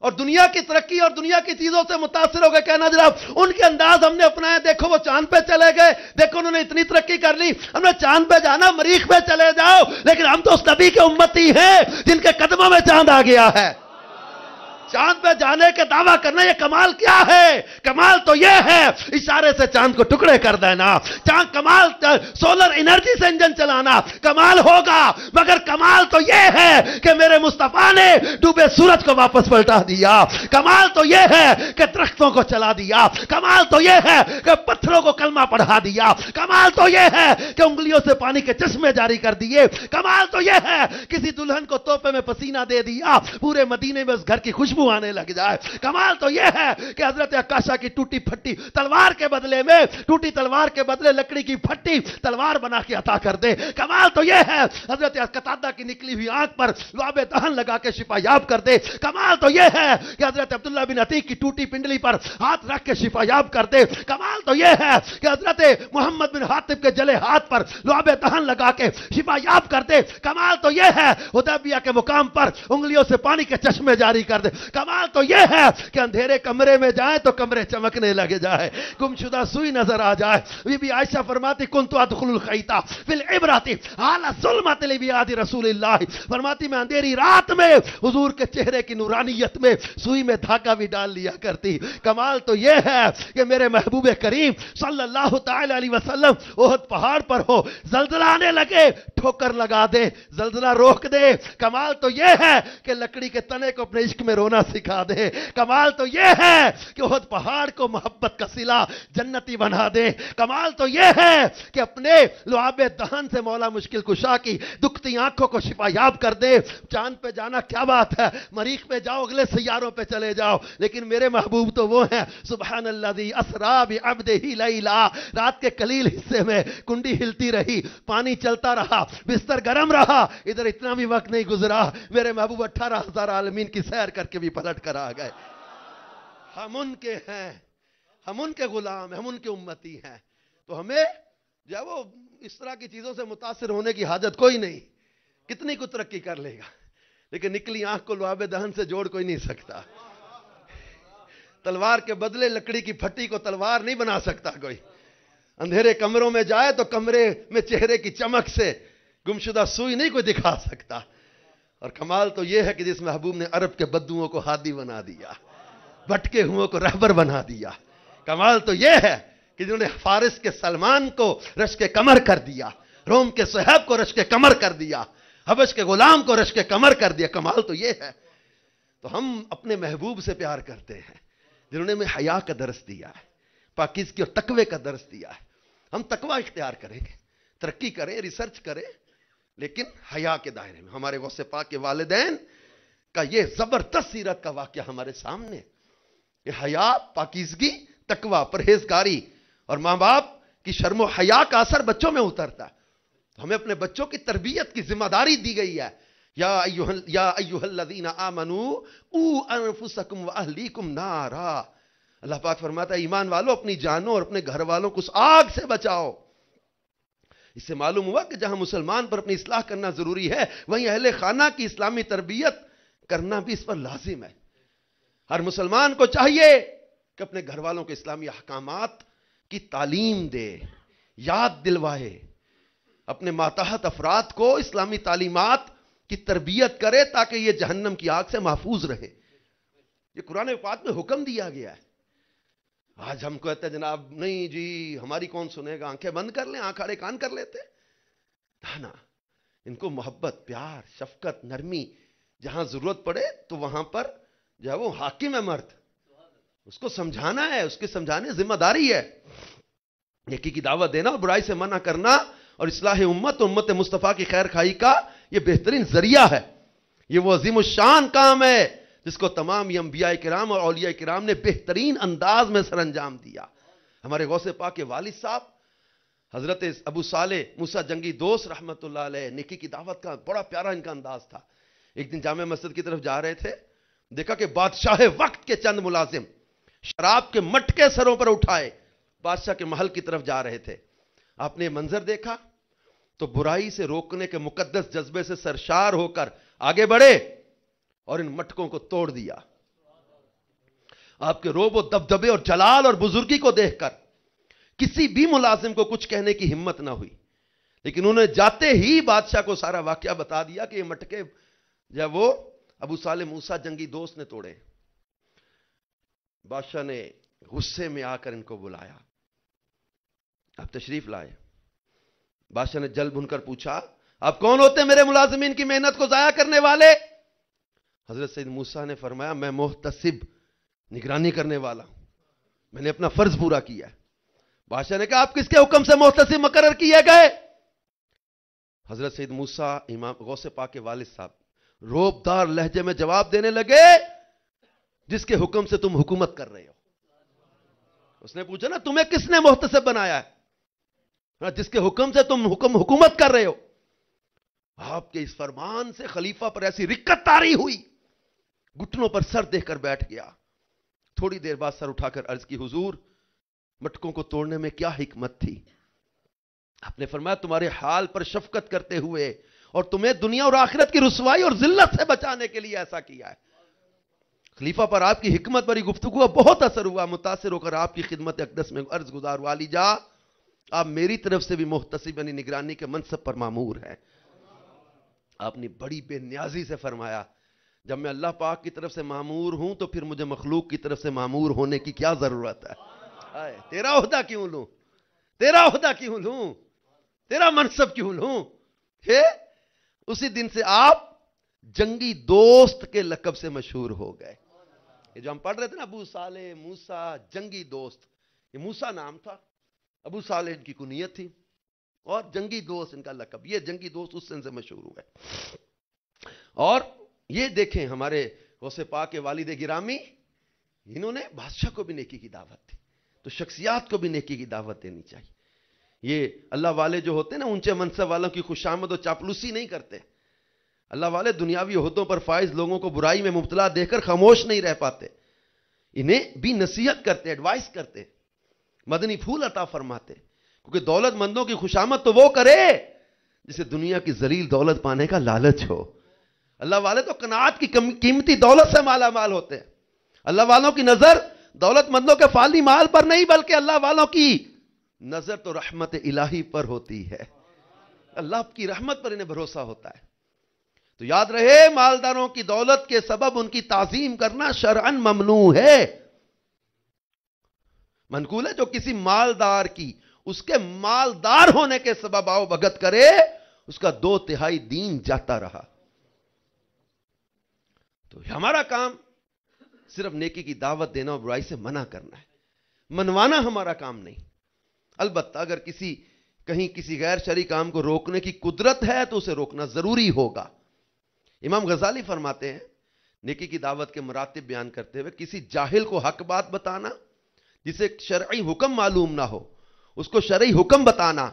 اور دنیا کی ترقی اور دنیا کی چیزوں سے متاثر ہو گئے کہنا جناب ان کے انداز ہم نے اپنایا، دیکھو وہ چاند پہ چلے گئے، دیکھو انہوں نے اتنی ترقی کر لی، ہم نے چاند پہ جانا، مریخ پہ چلے جاؤ، لیکن ہم تو اس نبی کے امتی ہیں جن کے قدموں میں چاند آ گیا ہے. چاند پہ جانے کے دعویٰ کرنا یہ کمال کیا ہے؟ کمال تو یہ ہے اشارے سے چاند کو ٹکڑے کر دینا. چاند کمال سولر انرجی سے انجن چلانا کمال ہوگا، مگر کمال تو یہ ہے کہ میرے مصطفیٰ نے ڈوبے سورج کو واپس پلٹا دیا. کمال تو یہ ہے کہ درختوں کو چلا دیا. کمال تو یہ ہے کہ پتھروں کو کلمہ پڑھا دیا. کمال تو یہ ہے کہ انگلیوں سے پانی کے چشمے جاری کر دیے. کمال تو یہ ہے کسی دلہن کو توپے میں پسینہ دے دیا، پورے مدینے میں اس گھر کی خوشبو آنے لگ جائے. کمال تو یہ ہے کہ حضرت عکاشہ کی ٹوٹی پھٹی تلوار کے بدلے میں، ٹوٹی تلوار کے بدلے لکڑی کی پھٹی تلوار بنا کے عطا کر دے. کمال تو یہ ہے حضرت قتادہ کی نکلی ہوئی آنکھ پر لعاب دہن لگا کے شفا یاب کر دے. کمال تو یہ ہے کہ حضرت عبداللہ بن عتیق کی ٹوٹی پنڈلی پر ہاتھ رکھ کے شفا یاب کر دے. کمال تو یہ ہے کہ حضرت محمد بن حاتب کے جلے ہاتھ پر لعاب دہن لگا کے شفا یاب کر دے. کمال تو یہ ہے حدیبیہ کے مقام پر انگلیوں سے پانی کے چشمے جاری کر دے. کمال تو یہ ہے کہ اندھیرے کمرے میں جائیں تو کمرے چمکنے لگے جائے، گمشدہ سوئی نظر آ جائے. بی بی عائشہ فرماتی کنت ادخل الخیط فی العبرۃ حال ظلمۃ لبیاد رسول اللہ، فرماتی میں اندھیری رات میں حضور کے چہرے کی نورانیت میں سوئی میں دھاگا بھی ڈال لیا کرتی. کمال تو یہ ہے کہ میرے محبوب کریم صلی اللہ تعالی علیہ وسلم احد پہاڑ پر ہو، زلزلہ آنے لگے، ٹھوکر لگا دے، زلزلہ روک دے. کمال تو یہ ہے کہ لکڑی کے تنے کو اپنے عشق میں رونا بنانا سکھا دے. کمال تو یہ ہے کہ احد پہاڑ کو محبت کا صلہ جنتی بنا دے. کمال تو یہ ہے کہ اپنے لعاب دہن سے مولا مشکل کشا کی دکھتی آنکھوں کو شفا یاب کر دے. چاند پہ جانا کیا بات ہے، مریخ پہ جاؤ، اگلے سیاروں پہ چلے جاؤ، لیکن میرے محبوب تو وہ ہیں سبحان الذی اسریٰ بعبدہ لیلا. رات کے قلیل حصے میں کنڈی ہلتی رہی، پانی چلتا رہا، بستر گرم رہا، ادھر اتنا بھی وقت نہیں گزرا، میرے محبوب 18,000 عالمین کی سیر کر کے بھی پلٹ کر آ گئے. ہم ان کے ہیں، ہم ان کے غلام ہیں، ہم ان کے امتی ہیں. تو ہمیں جو ہے وہ اس طرح کی چیزوں سے متاثر ہونے کی حاجت کوئی نہیں. کتنی کو ترقی کر لے گا، لیکن نکلی آنکھ کو لعاب دہن سے جوڑ کوئی نہیں سکتا. تلوار کے بدلے لکڑی کی پھٹی کو تلوار نہیں بنا سکتا کوئی. اندھیرے کمروں میں جائے تو کمرے میں چہرے کی چمک سے گمشدہ سوئی نہیں کوئی دکھا سکتا. اور کمال تو یہ ہے کہ جس محبوب نے عرب کے بدوؤں کو ہادی بنا دیا، بھٹکے ہوئوں کو رہبر بنا دیا. کمال تو یہ ہے کہ جنہوں نے فارس کے سلمان کو رشک کمر کر دیا، روم کے صہیب کو رشک کمر کر دیا، حبش کے غلام کو رشک کمر کر دیا. کمال تو یہ ہے. تو ہم اپنے محبوب سے پیار کرتے ہیں جنہوں نے ہمیں حیا کا درس دیا ہے، پاکیزگی اور تقوی کا درس دیا ہے. ہم تقوی اختیار کریں گے، ترقی کریں، ریسرچ کریں، لیکن حیا کے دائرے میں. ہمارے غوث پاک کے والدین کا یہ زبردست سیرت کا واقعہ ہمارے سامنے. یہ حیا، پاکیزگی، تقوی، پرہیزگاری اور ماں باپ کی شرم و حیا کا اثر بچوں میں اترتا ہے. ہمیں اپنے بچوں کی تربیت کی ذمہ داری دی گئی ہے. یا ایھا الذین آمنوا قوا انفسکم واہلیکم نارا. اللہ پاک فرماتا ہے ایمان والو اپنی جانوں اور اپنے گھر والوں کو اس آگ سے بچاؤ. اس سے معلوم ہوا کہ جہاں مسلمان پر اپنی اصلاح کرنا ضروری ہے، وہیں اہل خانہ کی اسلامی تربیت کرنا بھی اس پر لازم ہے. ہر مسلمان کو چاہیے کہ اپنے گھر والوں کو اسلامی احکامات کی تعلیم دے، یاد دلوائے، اپنے ماتحت افراد کو اسلامی تعلیمات کی تربیت کرے تاکہ یہ جہنم کی آگ سے محفوظ رہے. یہ قرآن پاک میں حکم دیا گیا ہے. آج ہم کہتے ہیں جناب نہیں جی ہماری کون سنے گا، آنکھیں بند کر لیں، آنکھ آڑے کان کر لیتے. نا ان کو محبت، پیار، شفقت، نرمی جہاں ضرورت پڑے تو وہاں پر جو ہے وہ حاکم ہے مرد، اس کو سمجھانا ہے، اس کے سمجھانے ذمہ داری ہے. نیکی کی دعوت دینا اور برائی سے منع کرنا اور اصلاح امت اور امت مصطفیٰ کی خیر خواہی کا یہ بہترین ذریعہ ہے. یہ وہ عظیم الشان کام ہے جس کو تمام انبیاء کرام اور اولیاء کرام نے بہترین انداز میں سر انجام دیا. ہمارے غوث پاک کے والد صاحب حضرت ابو صالح موسیٰ جنگی دوست رحمت اللہ علیہ، نیکی کی دعوت کا بڑا پیارا ان کا انداز تھا. ایک دن جامع مسجد کی طرف جا رہے تھے، دیکھا کہ بادشاہ وقت کے چند ملازم شراب کے مٹکے سروں پر اٹھائے بادشاہ کے محل کی طرف جا رہے تھے. آپ نے منظر دیکھا تو برائی سے روکنے کے مقدس جذبے سے سرشار ہو کر آگے بڑھے اور ان مٹکوں کو توڑ دیا. آپ کے روب و دبدبے اور جلال اور بزرگی کو دیکھ کر کسی بھی ملازم کو کچھ کہنے کی ہمت نہ ہوئی، لیکن انہوں نے جاتے ہی بادشاہ کو سارا واقعہ بتا دیا کہ یہ مٹکے جب وہ ابو صالح موسیٰ جنگی دوست نے توڑے. بادشاہ نے غصے میں آ کر ان کو بلایا، آپ تشریف لائے. بادشاہ نے جل بھن کر پوچھا آپ کون ہوتے ہیں میرے ملازمین کی محنت کو ضائع کرنے والے؟ حضرت سید موسیٰ نے فرمایا میں محتسب، نگرانی کرنے والا ہوں، میں نے اپنا فرض پورا کیا ہے. بادشاہ نے کہا آپ کس کے حکم سے محتسب مقرر کیے گئے؟ حضرت سید موسیٰ امام غوث پاک کے والد صاحب روبدار لہجے میں جواب دینے لگے جس کے حکم سے تم حکومت کر رہے ہو. اس نے پوچھا نا تمہیں کس نے محتسب بنایا ہے، جس کے حکم سے تم حکومت کر رہے ہو. آپ کے اس فرمان سے خلیفہ پر ایسی رکت طاری ہوئی، گھٹنوں پر سر دیکھ کر بیٹھ گیا. تھوڑی دیر بعد سر اٹھا کر عرض کی حضور مٹکوں کو توڑنے میں کیا حکمت تھی؟ آپ نے فرمایا تمہارے حال پر شفقت کرتے ہوئے اور تمہیں دنیا اور آخرت کی رسوائی اور ذلت سے بچانے کے لیے ایسا کیا ہے. خلیفہ پر آپ کی حکمت بری گفتگو کا بہت اثر ہوا. متاثر ہو کر آپ کی خدمت اقدس میں عرض گزار والی جا آپ میری طرف سے بھی محتسب یعنی نگرانی کے منصب پر مامور ہیں. آپ نے بڑی بے نیازی سے فرمایا جب میں اللہ پاک کی طرف سے مامور ہوں تو پھر مجھے مخلوق کی طرف سے مامور ہونے کی کیا ضرورت ہے؟ تیرا عہدہ کیوں لوں، تیرا عہدہ کیوں لوں، تیرا منصب کیوں لوں؟ اسی دن سے آپ جنگی دوست کے لقب سے مشہور ہو گئے. یہ جو ہم پڑھ رہے تھے نا ابو صالح موسیٰ جنگی دوست, یہ موسیٰ نام تھا, ابو صالح ان کی کنیت تھی, اور جنگی دوست ان کا لقب. یہ جنگی دوست اس سے مشہور ہوا ہے. اور یہ دیکھیں ہمارے غوث پاک کے والد گرامی, انہوں نے بادشاہ کو بھی نیکی کی دعوت دی, تو شخصیات کو بھی نیکی کی دعوت دینی چاہیے. یہ اللہ والے جو ہوتے ہیں نا, اونچے منصب والوں کی خوشامد و چاپلوسی نہیں کرتے. اللہ والے دنیاوی عہدوں پر فائز لوگوں کو برائی میں مبتلا دیکھ کر خاموش نہیں رہ پاتے, انہیں بھی نصیحت کرتے, ایڈوائس کرتے, مدنی پھول عطا فرماتے. کیونکہ دولت مندوں کی خوشامد تو وہ کرے جسے دنیا کی ذلیل دولت پانے کا لالچ ہو. اللہ والے تو قناعت کی قیمتی دولت سے مالا مال ہوتے ہیں. اللہ والوں کی نظر دولت مندوں کے فالی مال پر نہیں, بلکہ اللہ والوں کی نظر تو رحمت الہی پر ہوتی ہے. اللہ کی رحمت پر انہیں بھروسہ ہوتا ہے. تو یاد رہے, مالداروں کی دولت کے سبب ان کی تعظیم کرنا شرعن ممنوع ہے. منقول ہے جو کسی مالدار کی اس کے مالدار ہونے کے سبب آؤ بھگت کرے, اس کا 2/3 دین جاتا رہا. تو ہمارا کام صرف نیکی کی دعوت دینا اور برائی سے منع کرنا ہے, منوانا ہمارا کام نہیں. البتہ اگر کہیں کسی غیر شرعی کام کو روکنے کی قدرت ہے تو اسے روکنا ضروری ہوگا. امام غزالی فرماتے ہیں, نیکی کی دعوت کے مراتب بیان کرتے ہوئے, کسی جاہل کو حق بات بتانا, جسے شرعی حکم معلوم نہ ہو اس کو شرعی حکم بتانا.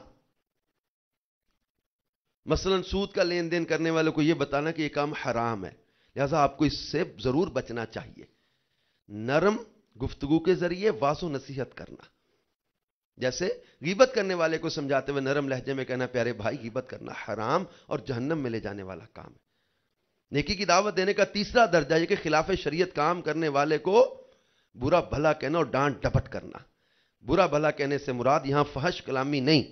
مثلا سود کا لین دین کرنے والے کو یہ بتانا کہ یہ کام حرام ہے, لہذا آپ کو اس سے ضرور بچنا چاہیے. نرم گفتگو کے ذریعے واضح نصیحت کرنا, جیسے غیبت کرنے والے کو سمجھاتے ہوئے نرم لہجے میں کہنا, پیارے بھائی غیبت کرنا حرام اور جہنم میں لے جانے والا کام ہے. نیکی کی دعوت دینے کا تیسرا درجہ یہ کہ خلاف شریعت کام کرنے والے کو برا بھلا کہنا اور ڈانٹ ڈپٹ کرنا. برا بھلا کہنے سے مراد یہاں فحش کلامی نہیں,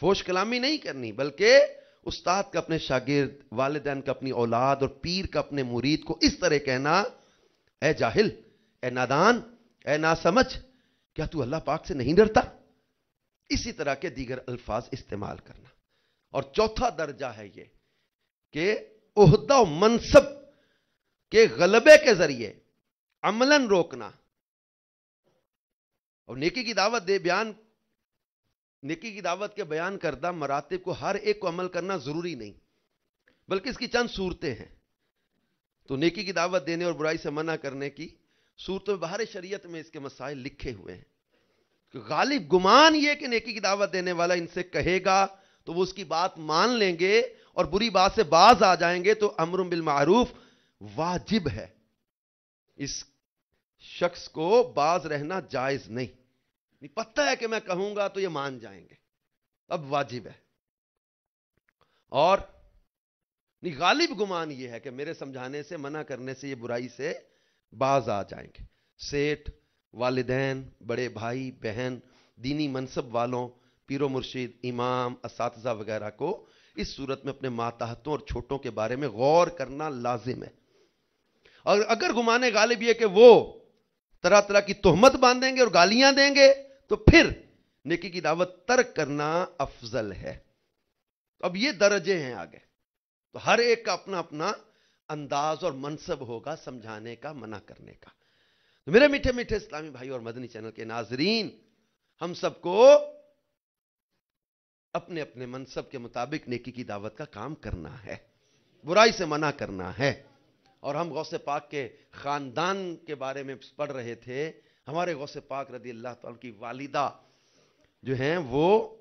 فوش کلامی نہیں کرنی, بلکہ استاد کا اپنے شاگرد, والدین کا اپنی اولاد اور پیر کا اپنے مرید کو اس طرح کہنا, اے جاہل, اے نادان, اے ناسمجھ, کیا تو اللہ پاک سے نہیں ڈرتا؟ اسی طرح کے دیگر الفاظ استعمال کرنا. اور چوتھا درجہ ہے یہ کہ عہدہ و منصب کے غلبے کے ذریعے عملاً روکنا. اور نیکی کی دعوت کے بیان کردہ مراتب کو ہر ایک کو عمل کرنا ضروری نہیں, بلکہ اس کی چند صورتیں ہیں. تو نیکی کی دعوت دینے اور برائی سے منع کرنے کی صورتوں میں بہار شریعت میں اس کے مسائل لکھے ہوئے ہیں. غالب گمان یہ کہ نیکی کی دعوت دینے والا ان سے کہے گا تو وہ اس کی بات مان لیں گے اور بری بات سے باز آ جائیں گے, تو امر بالمعروف واجب ہے. اس شخص کو باز رہنا جائز نہیں. پتہ ہے کہ میں کہوں گا تو یہ مان جائیں گے, اب واجب ہے. اور غالب گمان یہ ہے کہ میرے سمجھانے سے, منع کرنے سے یہ برائی سے باز آ جائیں گے. سیٹھ, والدین, بڑے بھائی بہن, دینی منصب والوں, پیر و مرشد, امام, اساتذہ وغیرہ کو اس صورت میں اپنے ماتحتوں اور چھوٹوں کے بارے میں غور کرنا لازم ہے. اور اگر گمان غالب یہ کہ وہ طرح طرح کی تہمت باندھیں گے اور گالیاں دیں گے تو پھر نیکی کی دعوت ترک کرنا افضل ہے. اب یہ درجے ہیں آگے, تو ہر ایک کا اپنا اپنا انداز اور منصب ہوگا سمجھانے کا, منع کرنے کا. تو میرے میٹھے میٹھے اسلامی بھائی اور مدنی چینل کے ناظرین, ہم سب کو اپنے اپنے منصب کے مطابق نیکی کی دعوت کا کام کرنا ہے, برائی سے منع کرنا ہے. اور ہم غوث پاک کے خاندان کے بارے میں پڑھ رہے تھے. ہمارے غوث پاک رضی اللہ تعالیٰ کی والدہ جو ہیں, وہ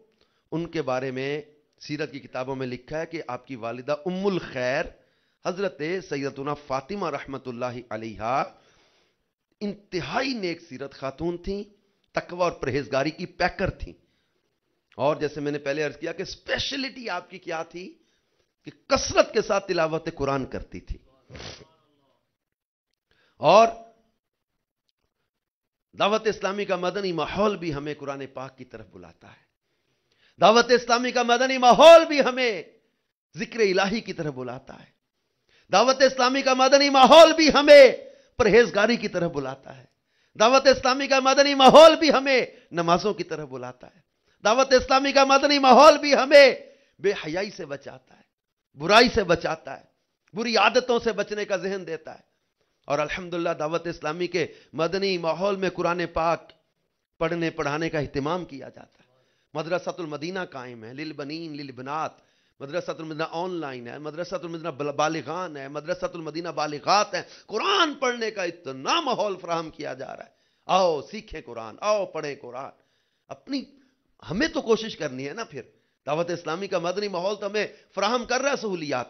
ان کے بارے میں سیرت کی کتابوں میں لکھا ہے کہ آپ کی والدہ ام الخیر حضرت سیدتنا فاطمہ رحمت اللہ علیہا انتہائی نیک سیرت خاتون تھیں, تقوی اور پرہیزگاری کی پیکر تھیں. اور جیسے میں نے پہلے عرض کیا کہ اسپیشلٹی آپ کی کیا تھی کہ کثرت کے ساتھ تلاوت قرآن کرتی تھی. اور دعوت اسلامی کا مدنی ماحول بھی ہمیں قرآن پاک کی طرف بلاتا ہے. دعوت اسلامی کا مدنی ماحول بھی ہمیں ذکر الہی کی طرف بلاتا ہے. دعوت اسلامی کا مدنی ماحول بھی ہمیں پرہیزگاری کی طرف بلاتا ہے. دعوت اسلامی کا مدنی ماحول بھی ہمیں نمازوں کی طرف بلاتا ہے. دعوت اسلامی کا مدنی ماحول بھی ہمیں بے حیائی سے بچاتا ہے, برائی سے بچاتا ہے, بری عادتوں سے بچنے کا ذہن دیتا ہے. اور الحمدللہ دعوت اسلامی کے مدنی ماحول میں قرآن پاک پڑھنے پڑھانے کا اہتمام کیا جاتا ہے. مدرسۃ المدینہ قائم ہے، للبنین للبنات. مدرسۃ المدینہ آن لائن ہے، مدرسۃ المدینہ بالغان ہے، مدرسۃ المدینہ بالغات ہے. قرآن پڑھنے کا اتنا ماحول فراہم کیا جا رہا ہے. آؤ سیکھیں قرآن، آؤ پڑھیں قرآن. ہمیں تو کوشش کرنی ہے نا. پھر دعوت اسلامی کا مدنی ماحول تو ہمیں فراہم کر رہا ہے سہولیات.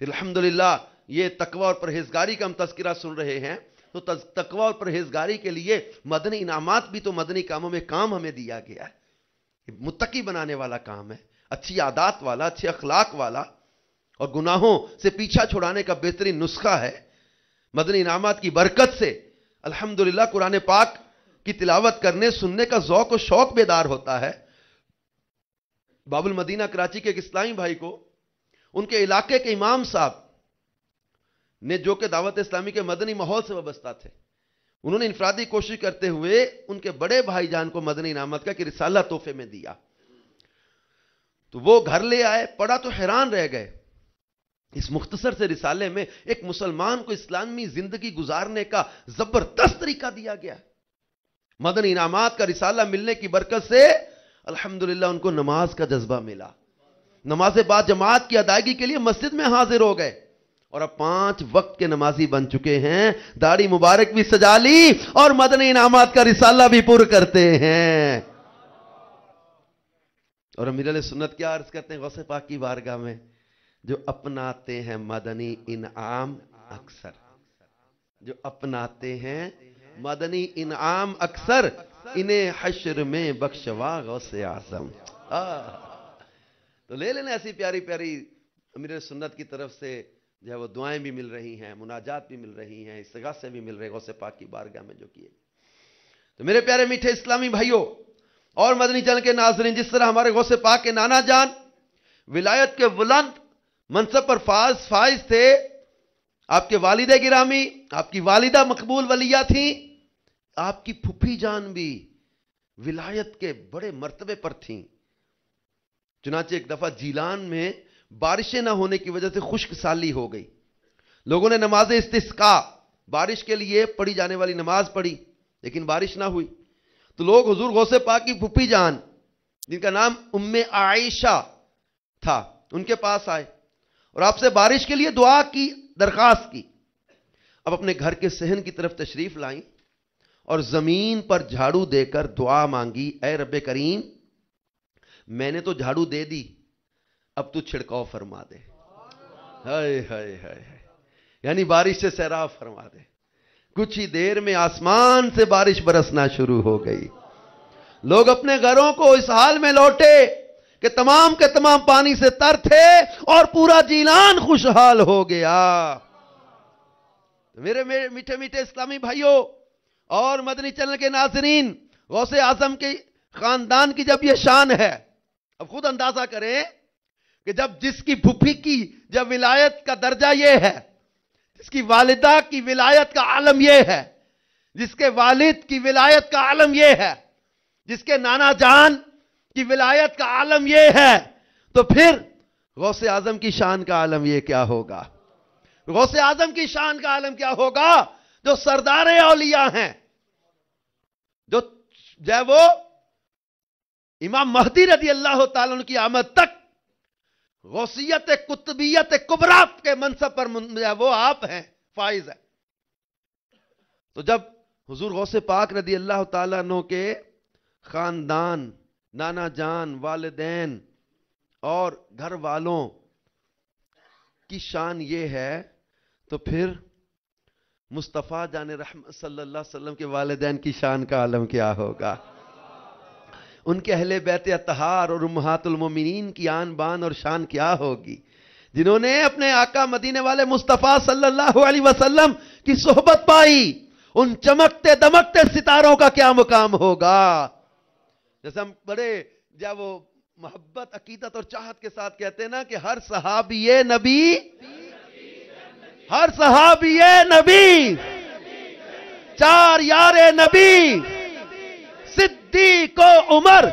پھر الحمدللہ یہ تقوی اور پرہیزگاری کا ہم تذکرہ سن رہے ہیں، تو تقوی اور پرہیزگاری کے لیے مدنی انعامات بھی تو مدنی کاموں میں کام ہمیں دیا گیا ہے. متقی بنانے والا کام ہے، اچھی عادات والا، اچھے اخلاق والا، اور گناہوں سے پیچھا چھڑانے کا بہترین نسخہ ہے. مدنی انعامات کی برکت سے الحمدللہ قرآن پاک کی تلاوت کرنے سننے کا ذوق و شوق بیدار ہوتا ہے. باب المدینہ کراچی کے ایک اسلامی بھائی کو ان کے علاقے کے امام صاحب نے، جو کہ دعوت اسلامی کے مدنی ماحول سے وابستہ تھے، انہوں نے انفرادی کوشش کرتے ہوئے ان کے بڑے بھائی جان کو مدنی انعامات کا کہ رسالہ تحفے میں دیا. تو وہ گھر لے آئے، پڑھا تو حیران رہ گئے. اس مختصر سے رسالے میں ایک مسلمان کو اسلامی زندگی گزارنے کا زبردست طریقہ دیا گیا. مدنی انعامات کا رسالہ ملنے کی برکت سے الحمدللہ ان کو نماز کا جذبہ ملا. نماز بعد جماعت کی ادائیگی کے لیے مسجد میں حاضر ہو گئے، اور اب 5 وقت کے نمازی بن چکے ہیں. داڑھی مبارک بھی سجا لی اور مدنی انعامات کا رسالہ بھی پر کرتے ہیں. اور امیر علیہ سنت کیا عرض کرتے ہیں غوث پاک کی بارگاہ میں؟ جو اپناتے ہیں مدنی انعام اکثر، جو اپناتے ہیں مدنی انعام اکثر، انہیں حشر میں بخشوا غوث اعظم. تو لے لینا ایسی پیاری پیاری امیر سنت کی طرف سے جو ہے وہ دعائیں بھی مل رہی ہیں، مناجات بھی مل رہی ہیں، استغاثے بھی مل رہے ہیں غوث پاک کی بارگاہ میں جو کیے. تو میرے پیارے میٹھے اسلامی بھائیوں اور مدنی چینل کے ناظرین، جس طرح ہمارے غوث پاک کے نانا جان ولایت کے بلند منصب پر فائز تھے، آپ کے والد گرامی، آپ کی والدہ مقبول ولیہ تھیں، آپ کی پھپھی جان بھی ولایت کے بڑے مرتبے پر تھیں. چنانچہ ایک دفعہ جیلان میں بارشیں نہ ہونے کی وجہ سے خشک سالی ہو گئی. لوگوں نے نماز استسقاء، بارش کے لیے پڑھی جانے والی نماز پڑھی، لیکن بارش نہ ہوئی. تو لوگ حضور غوث پاک کی پھپھی جان، جن کا نام ام عائشہ تھا، ان کے پاس آئے اور آپ سے بارش کے لیے دعا کی، درخواست کی. اب اپنے گھر کے صحن کی طرف تشریف لائیں اور زمین پر جھاڑو دے کر دعا مانگی، اے رب کریم، میں نے تو جھاڑو دے دی، اب تو چھڑکاؤ فرما دے. ہائے ہائے ہائے، یعنی بارش سے سیراب فرما دے. کچھ ہی دیر میں آسمان سے بارش برسنا شروع ہو گئی. لوگ اپنے گھروں کو اس حال میں لوٹے کہ تمام کے تمام پانی سے تر تھے اور پورا جیلان خوشحال ہو گیا. میرے میٹھے میٹھے اسلامی بھائیوں اور مدنی چینل کے ناظرین، غوث اعظم کے خاندان کی جب یہ شان ہے، اب خود اندازہ کریں کہ جس کی پھپھی کی جب ولایت کا درجہ یہ ہے، جس کی والدہ کی ولایت کا عالم یہ ہے، جس کے والد کی ولایت کا عالم یہ ہے، جس کے نانا جان کی ولایت کا عالم یہ ہے، تو پھر غوث اعظم کی شان کا عالم یہ کیا ہوگا؟ غوث اعظم کی شان کا عالم کیا ہوگا؟ جو سردار اولیاء ہیں، جو وہ امام مہدی رضی اللہ تعالیٰ عنہ کی آمد تک غوثیت قطبیت کبریٰ کے منصب پر وہ آپ ہیں، فائز ہے. تو جب حضور غوث پاک رضی اللہ تعالیٰ عنہ کے خاندان، نانا جان، والدین اور گھر والوں کی شان یہ ہے، تو پھر مصطفیٰ جان رحمت صلی اللہ علیہ وسلم کے والدین کی شان کا عالم کیا ہوگا؟ ان کے اہل بیت اطہار اور امہات المومنین کی آن بان اور شان کیا ہوگی، جنہوں نے اپنے آقا مدینے والے مصطفیٰ صلی اللہ علیہ وسلم کی صحبت پائی. ان چمکتے دمکتے ستاروں کا کیا مقام ہوگا؟ جیسے ہم بڑے جب وہ محبت، عقیدت اور چاہت کے ساتھ کہتے ہیں نا کہ ہر صحابی نبی، ہر صحابی نبی، 4 یار نبی، صدیق و عمر،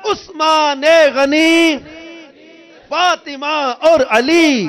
عثمان غنی، فاطمہ اور علی.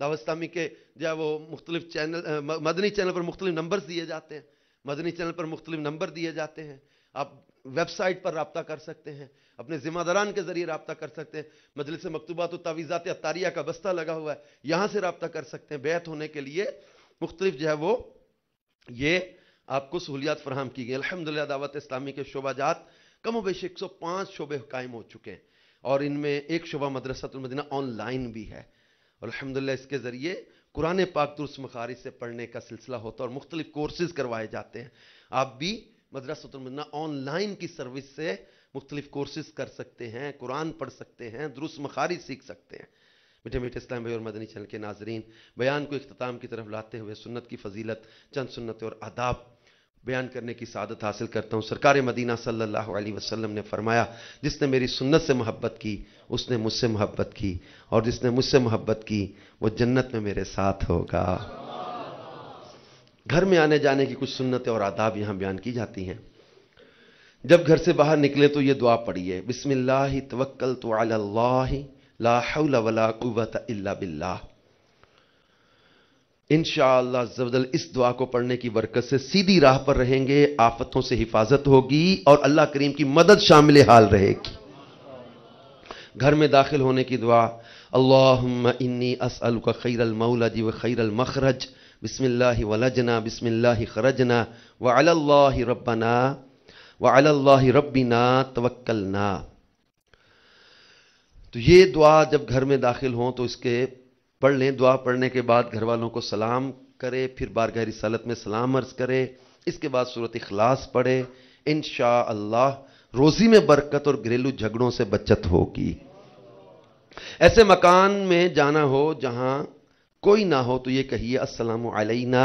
دعوت اسلامی کے جو ہے وہ مختلف چینل، مدنی چینل پر مختلف نمبرز دیے جاتے ہیں، مدنی چینل پر مختلف نمبر دیے جاتے ہیں. آپ ویب سائٹ پر رابطہ کر سکتے ہیں، اپنے ذمہ داران کے ذریعے رابطہ کر سکتے ہیں. مجلس مکتوبات و تعویذات عطاریہ کا بستہ لگا ہوا ہے، یہاں سے رابطہ کر سکتے ہیں. بیعت ہونے کے لیے مختلف جو ہے وہ یہ آپ کو سہولیات فراہم کی گئی. الحمدللہ دعوت اسلامی کے شعبہ جات کم و بیش 105 شعبے قائم ہو چکے ہیں، اور ان میں ایک شعبہ مدرسۃ المدینہ آن لائن بھی ہے. اور الحمدللہ اس کے ذریعے قرآن پاک درست مخارج سے پڑھنے کا سلسلہ ہوتا ہے اور مختلف کورسز کروائے جاتے ہیں. آپ بھی مدرسۃ المدینہ آن لائن کی سروس سے مختلف کورسز کر سکتے ہیں، قرآن پڑھ سکتے ہیں، درست مخارج سیکھ سکتے ہیں. میٹھے میٹھے اسلام بھائی اور مدنی چینل کے ناظرین، بیان کو اختتام کی طرف لاتے ہوئے سنت کی فضیلت، چند سنت اور آداب بیان کرنے کی سعادت حاصل کرتا ہوں. سرکار مدینہ صلی اللہ علیہ وسلم نے فرمایا، جس نے میری سنت سے محبت کی اس نے مجھ سے محبت کی، اور جس نے مجھ سے محبت کی وہ جنت میں میرے ساتھ ہوگا. گھر میں آنے جانے کی کچھ سنتیں اور آداب یہاں بیان کی جاتی ہیں. جب گھر سے باہر نکلے تو یہ دعا پڑھیے، بسم اللہ توکلت علی اللہ لا حول ولا قوت الا باللہ. انشاءاللہ عز و جل اس دعا کو پڑھنے کی برکت سے سیدھی راہ پر رہیں گے، آفتوں سے حفاظت ہوگی اور اللہ کریم کی مدد شامل حال رہے گی. گھر میں داخل ہونے کی دعا، اللہم انی اسألک خیر المولد و خیر المخرج، بسم اللہ ولجنا بسم اللہ خرجنا وعلی اللہ ربنا وعلی اللہ ربنا توکلنا. تو یہ دعا جب گھر میں داخل ہوں تو اس کے پڑھ لیں. دعا پڑھنے کے بعد گھر والوں کو سلام کرے، پھر بارگاہ رسالت میں سلام عرض کرے، اس کے بعد سورۃ اخلاص پڑھے. انشاءاللہ روزی میں برکت اور گھریلو جھگڑوں سے بچت ہوگی. ایسے مکان میں جانا ہو جہاں کوئی نہ ہو تو یہ کہیے، السلام علینا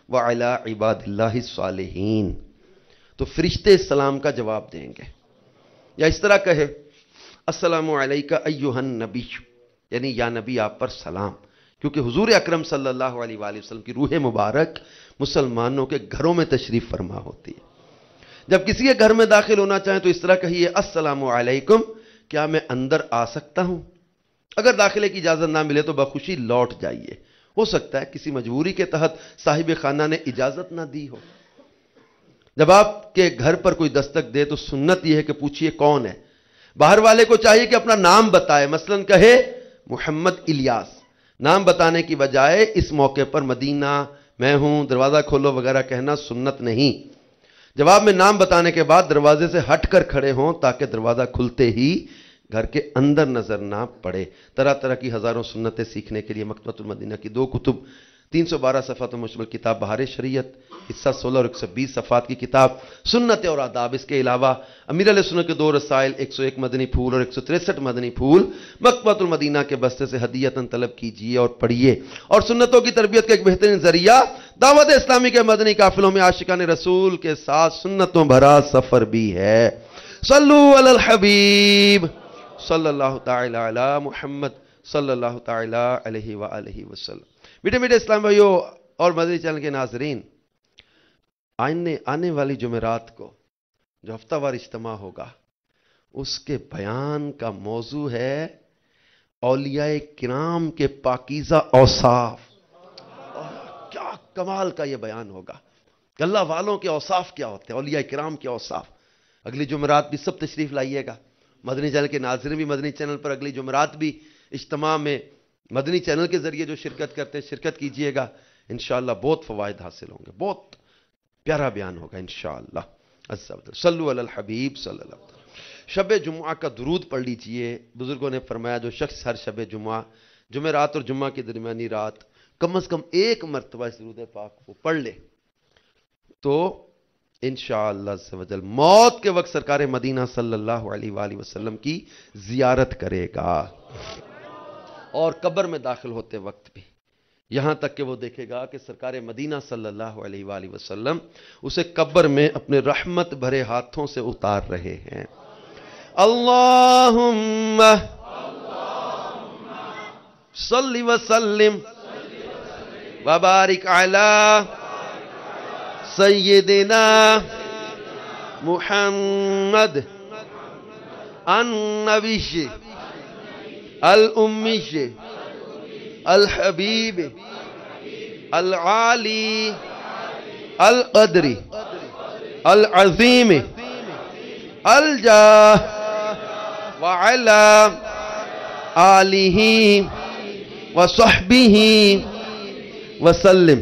وعلی عباد اللہ الصالحین. تو فرشتے سلام کا جواب دیں گے. یا اس طرح کہے، السلام علیکہ ایہا النبی، یعنی یا نبی آپ پر سلام، کیونکہ حضور اکرم صلی اللہ علیہ وآلہ وسلم کی روح مبارک مسلمانوں کے گھروں میں تشریف فرما ہوتی ہے. جب کسی کے گھر میں داخل ہونا چاہیں تو اس طرح کہیے، السلام علیکم، کیا میں اندر آ سکتا ہوں؟ اگر داخلے کی اجازت نہ ملے تو بخوشی لوٹ جائیے. ہو سکتا ہے کسی مجبوری کے تحت صاحب خانہ نے اجازت نہ دی ہو. جب آپ کے گھر پر کوئی دستک دے تو سنت یہ ہے کہ پوچھئے کون ہے. باہر والے کو چاہیے کہ اپنا نام بتائے، مثلاً کہے محمد الیاس. نام بتانے کی بجائے اس موقع پر مدینہ میں ہوں، دروازہ کھولو وغیرہ کہنا سنت نہیں. جواب میں نام بتانے کے بعد دروازے سے ہٹ کر کھڑے ہوں تاکہ دروازہ کھلتے ہی گھر کے اندر نظر نہ پڑے. طرح طرح کی ہزاروں سنتیں سیکھنے کے لیے مکتبۃ المدینہ کی 2 کتب، 312 صفحات مشتمل کتاب بہار شریعت، حصہ 16 اور 120 صفحات کی کتاب سنت اور آداب. اس کے علاوہ امیر علیہ سنت کے 2 رسائل، 101 مدنی پھول اور 163 مدنی پھول مکتبۃ المدینہ کے بستے سے ہدیتاً طلب کیجیے اور پڑھیے. اور سنتوں کی تربیت کا ایک بہترین ذریعہ دعوت اسلامی کے مدنی قافلوں میں عاشقان رسول کے ساتھ سنتوں بھرا سفر بھی ہے. صلو علی الحبیب صلی اللہ تعالی علی محمد صلی اللہ تعالی علیہ وآلہ وسلم. میٹھے میٹھے اسلام بھائیوں اور مدنی چینل کے ناظرین، آنے والی جمعرات کو جو ہفتہ وار اجتماع ہوگا اس کے بیان کا موضوع ہے اولیاء کرام کے پاکیزہ اوصاف. کیا کمال کا یہ بیان ہوگا. اللہ والوں کے اوصاف کیا ہوتے ہیں، اولیاء کرام کے اوصاف. اگلی جمعرات بھی سب تشریف لائیے گا. مدنی چینل کے ناظرین بھی مدنی چینل پر اگلی جمعرات بھی اجتماع میں مدنی چینل کے ذریعے جو شرکت کرتے ہیں شرکت کیجئے گا. انشاءاللہ بہت فوائد حاصل ہوں گے، بہت پیارا بیان ہوگا انشاءاللہ. صلو علی الحبیب صلی اللہ علیہ وسلم. شب جمعہ کا درود پڑھ لیجئے. بزرگوں نے فرمایا جو شخص ہر شب جمعرات اور جمعہ کی درمیانی رات کم از کم 1 مرتبہ اس درود پاک کو پڑھ لے تو انشاءاللہ عز و جل موت کے وقت سرکار مدینہ صلی اللہ علیہ وآلہ وسلم کی زیارت کرے گا. اور قبر میں داخل ہوتے وقت بھی یہاں تک کہ وہ دیکھے گا کہ سرکار مدینہ صلی اللہ علیہ وآلہ وسلم اسے قبر میں اپنے رحمت بھرے ہاتھوں سے اتار رہے ہیں. اللہم صلی وسلم وبارک علی سیدنا محمد النبی الامی الحبیب العالی القدری العظیم الجاہ وعلا آلہ وصحبہ وسلم۔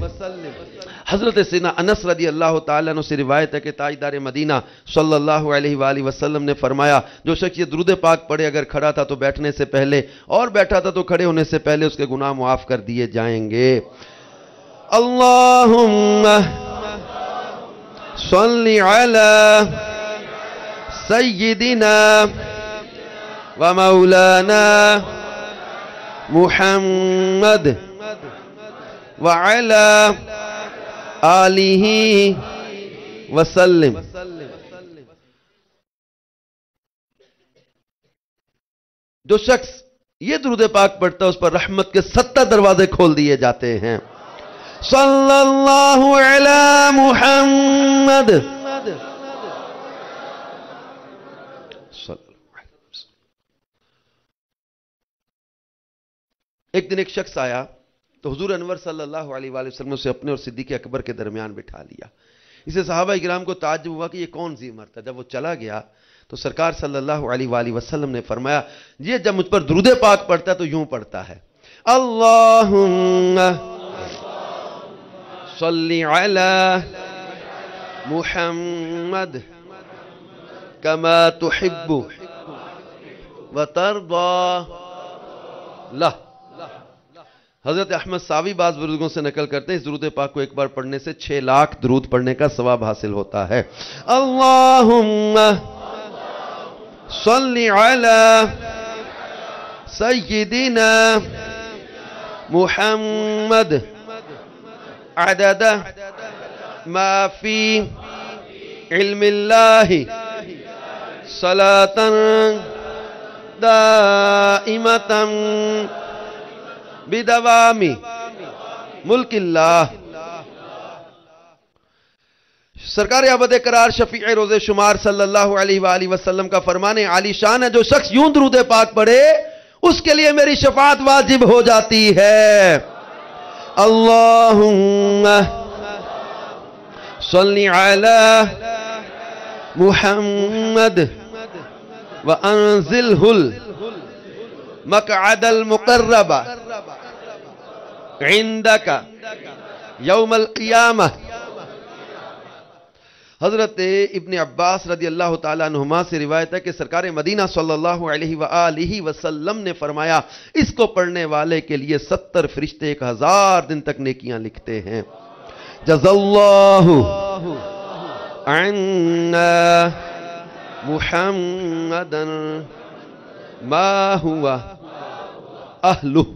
حضرت سیدنا انس رضی اللہ تعالیٰ عنہ سے روایت ہے کہ تاجدار مدینہ صلی اللہ علیہ وآلہ وسلم نے فرمایا جو شخص یہ درود پاک پڑھے اگر کھڑا تھا تو بیٹھنے سے پہلے اور بیٹھا تھا تو کھڑے ہونے سے پہلے اس کے گناہ معاف کر دیے جائیں گے۔ اللہم صلی علی سیدنا و مولانا محمد وعلی آلہ وسلم۔ جو شخص یہ درود پاک پڑھتا ہے اس پر رحمت کے 70 دروازے کھول دیے جاتے ہیں۔ صلی اللہ علی محمد۔ ایک دن ایک شخص آیا تو حضور انور صلی اللہ علیہ وآلہ وسلم نے اسے اپنے اور صدیق اکبر کے درمیان بٹھا لیا۔ اسے صحابہ کرام کو تعجب ہوا کہ یہ کون سی مرد ہے۔ جب وہ چلا گیا تو سرکار صلی اللہ علیہ وآلہ وسلم نے فرمایا یہ جب مجھ پر درود پاک پڑھتا ہے تو یوں پڑھتا ہے اللہم صلی علی محمد کما تحب وترضى لہ۔ حضرت احمد ساوی بعض بزرگوں سے نقل کرتے ہیں اس درود پاک کو ایک بار پڑھنے سے 6 لاکھ درود پڑھنے کا ثواب حاصل ہوتا ہے۔ اللہم صلی علی سیدنا محمد عدد ما فی علم اللہ صلاة دائمتا بدوامی ملک اللہ۔ سرکار ابد قرار شفیع روز شمار صلی اللہ علیہ وآلہ وسلم کا فرمان عالی شان ہے جو شخص یوں درود پاک پڑھے اس کے لیے میری شفاعت واجب ہو جاتی ہے۔ اللہم صلی علی محمد وانزلہ المقعد المقرب عندک یوم القیامہ۔ حضرت ابن عباس رضی اللہ تعالیٰ عنہما سے روایت ہے کہ سرکار مدینہ صلی اللہ علیہ وآلہ وسلم نے فرمایا اس کو پڑھنے والے کے لیے 70 فرشتے 1000 دن تک نیکیاں لکھتے ہیں۔ جزا اللہ عنا محمدا ما ہوا اہلہ۔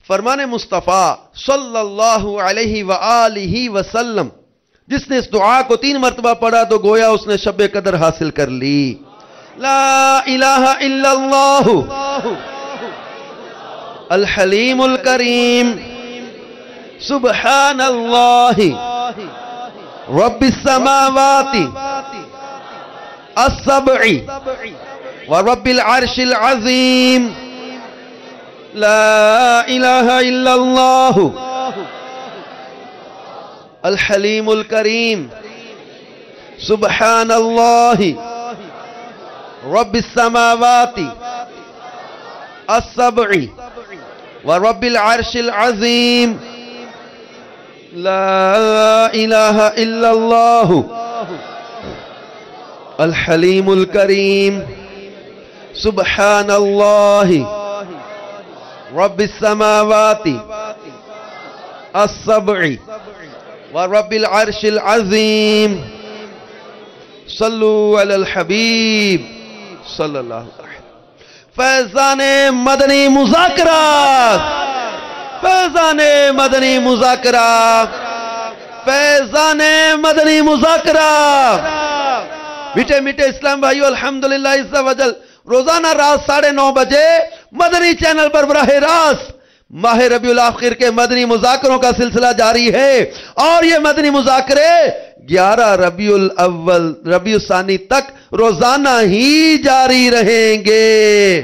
فرمان مصطفیٰ صلی اللہ علیہ وآلہ وسلم جس نے اس دعا کو 3 مرتبہ پڑھا تو گویا اس نے شب قدر حاصل کر لی۔ لا الہ الا اللہ الحلیم الکریم سبحان اللہ رب السماوات السبع ورب العرش العظیم۔ لا الہ الا اللہ الحلیم الکریم سبحان اللہ رب السماوات السبع ورب العرش العظیم۔ لا الہ الا اللہ الحلیم الکریم سبحان اللہ رب السماوات السبع ورب العرش العظیم۔ صلو علی الحبیب صلی اللہ علیہ وسلم۔ فیضان مدنی مذاکرات، فیضان مدنی مذاکرات، فیضان مدنی مذاکرات۔ میٹھے میٹھے اسلام بھائیو، الحمدللہ عز و جل روزانہ رات 9:30 بجے مدنی چینل پر براہ راست ماہ ربیع الاخر کے مدنی مذاکروں کا سلسلہ جاری ہے، اور یہ مدنی مذاکرے 11 ربیع الاول ربیع الثانی تک روزانہ ہی جاری رہیں گے۔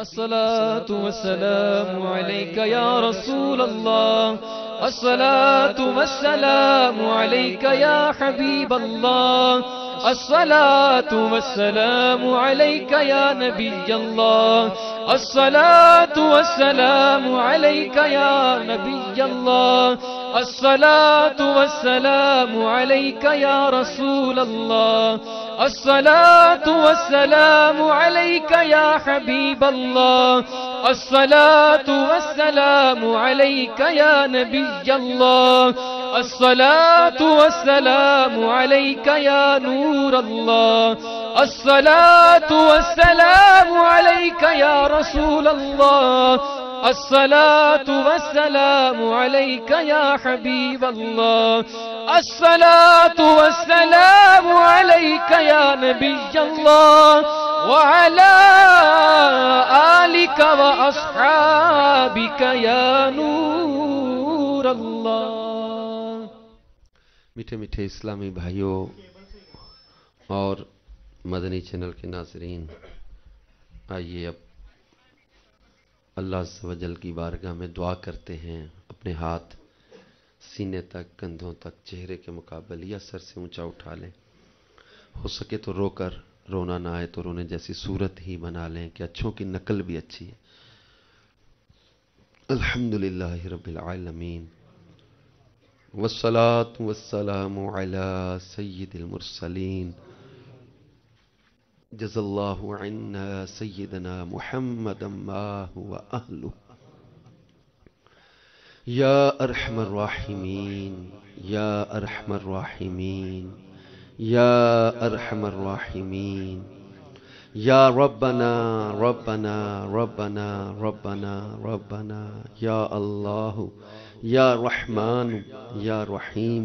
الصلاة والسلام عليك يا رسول الله الصلاة والسلام عليك يا حبيب الله الصلاة والسلام عليك يا نبي الله الصلاة والسلام عليك يا نبي الله الصلاة والسلام عليك يا رسول الله الصلاة والسلام عليك يا حبيب الله الصلاة والسلام عليك يا نبي الله الصلاة والسلام عليك يا نور الله الصلاة والسلام عليك يا رسول الله الصلاة والسلام عليك يا حبيب الله الصلاة والسلام عليك يا نبي الله وعلى آلك وأصحابك يا نور الله. میٹھے میٹھے اسلامی بھائیوں اور مدنی چینل کے ناظرین، آئیے اب اللہ عز و جل کی بارگاہ میں دعا کرتے ہیں. اپنے ہاتھ سینے تک، کندھوں تک، چہرے کے مقابل یا سر سے اونچا اٹھا لیں. ہو سکے تو رو کر، رونا نہ آئے تو رونے جیسی صورت ہی بنا لیں کہ اچھوں کی نقل بھی اچھی ہے. الحمدللہ رب العالمین والصلاة والسلام علی سید المرسلین جزا اللہ عنا سیدنا محمد ما هو اہلہ. یا ارحم الراحمین یا ارحم الراحمین یا ارحم الراحمین یا ربنا ربنا ربنا ربنا ربنا یا اللہ یا رحمان یا رحیم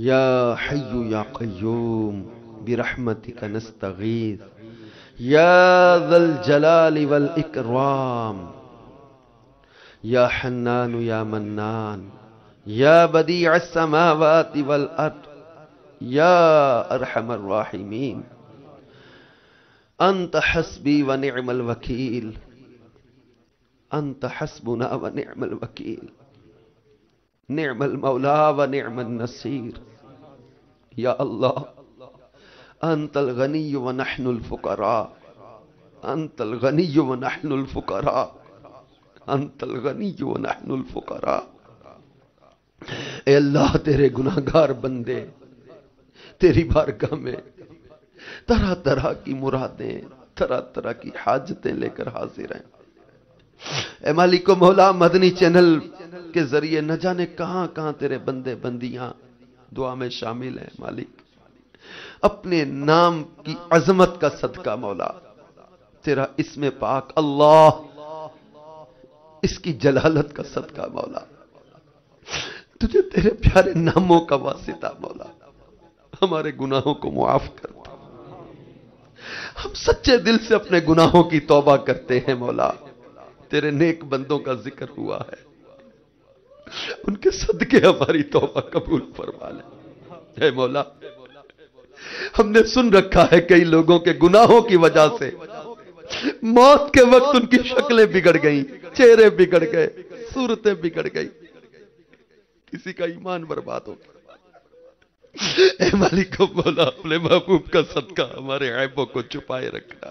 یا حی یا قیوم برحمتک نستغیث یا ذا الجلال والاکرام یا حنان یا منان یا بدیع السماوات والارض یا ارحم الراحمین انت حسبی ونعم الوکیل انت حسبنا ونعم الوکیل نعم المولا ونعم النصير. یا اللہ انت الغنی ونحن الفقراء انت الغنی ونحن الفقراء انت الغنی ونحن الفقراء. اے اللہ تیرے گناہگار بندے تیری بارگاہ میں طرح طرح کی مرادیں، طرح طرح کی حاجتیں لے کر حاضر ہیں. اے مالک و مولا، مدنی چینل کے ذریعے نہ جانے کہاں کہاں تیرے بندے بندیاں دعا میں شامل ہیں. مالک اپنے نام کی عظمت کا صدقہ مولا، تیرا اسم پاک اللہ، اس کی جلالت کا صدقہ مولا، تجھے تیرے پیارے ناموں کا واسطہ مولا ہمارے گناہوں کو معاف کر دے. ہم سچے دل سے اپنے گناہوں کی توبہ کرتے ہیں مولا. تیرے نیک بندوں کا ذکر ہوا ہے، ان کے صدقے ہماری توبہ قبول فرما لے. اے مولا، ہم نے سن رکھا ہے کئی لوگوں کے گناہوں کی وجہ سے موت کے وقت ان کی شکلیں بگڑ گئیں، چہرے بگڑ گئے، صورتیں بگڑ گئی، کسی کا ایمان برباد ہو گیا. اے مالک و مولا، اپنے محبوب کا صدقہ ہمارے عیبوں کو چھپائے رکھنا.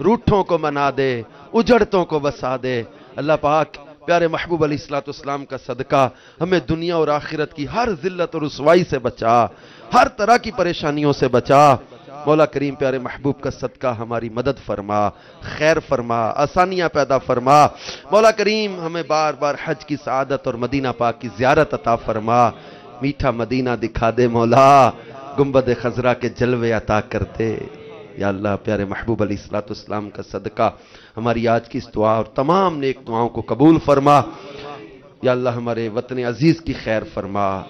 روٹھوں کو منا دے، اجڑتوں کو بسا دے۔ اللہ پاک پیارے محبوب علیہ السلام کا صدقہ ہمیں دنیا اور آخرت کی ہر ذلت اور رسوائی سے بچا، ہر طرح کی پریشانیوں سے بچا۔ مولا کریم پیارے محبوب کا صدقہ ہماری مدد فرما، خیر فرما، آسانیاں پیدا فرما۔ مولا کریم ہمیں بار بار حج کی سعادت اور مدینہ پاک کی زیارت عطا فرما۔ میٹھا مدینہ دکھا دے مولا، گنبد خضرا کے جلوے عطا کر دے۔ یا اللہ پیارے محبوب علیہ السلام کا صدقہ ہماری آج کی اس دعا اور تمام نیک دعاؤں کو قبول فرما۔ یا اللہ ہمارے وطن عزیز کی خیر فرما،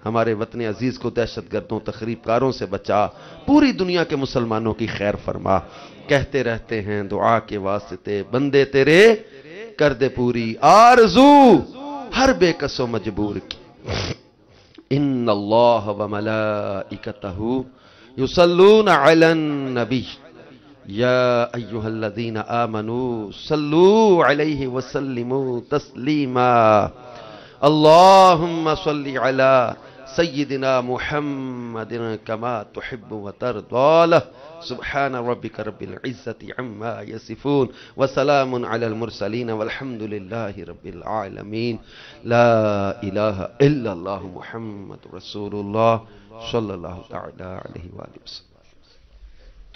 ہمارے وطن عزیز کو دہشت گردوں تخریب کاروں سے بچا، پوری دنیا کے مسلمانوں کی خیر فرما۔ کہتے رہتے ہیں دعا کے واسطے بندے تیرے، کر دے پوری آرزو ہر بے کس و مجبور کی۔ ان اللہ وملائکتہ یصلون علی النبی یا ایہا الذین آمنوا صلوا علیہ وسلموا تسلیما۔ اللہم صلی علی سیدنا محمد کما تحب وترضى سبحان ربک رب العزة عما یصفون وسلام علی المرسلین والحمد للہ رب العالمین۔ لا الہ الا اللہ محمد رسول اللہ صلی اللہ تعالی علیہ وآلہ وسلم۔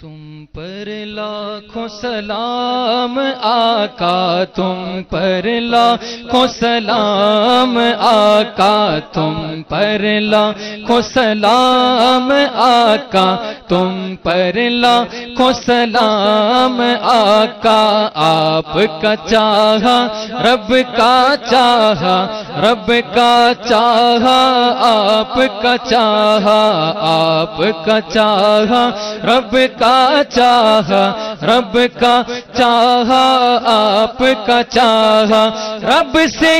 تم پر لاکھوں سلام آقا، تم پر لاکھوں سلام آقا، تم پر لاکھوں سلام آقا، تم پر لاکھوں سلام آقا۔ آپ کا چاہا رب کا چاہا، رب کا چاہا آپ کا چاہا، آپ کا چاہا رب کا چاہا، رب کا چاہا آپ کا چاہا۔ رب سے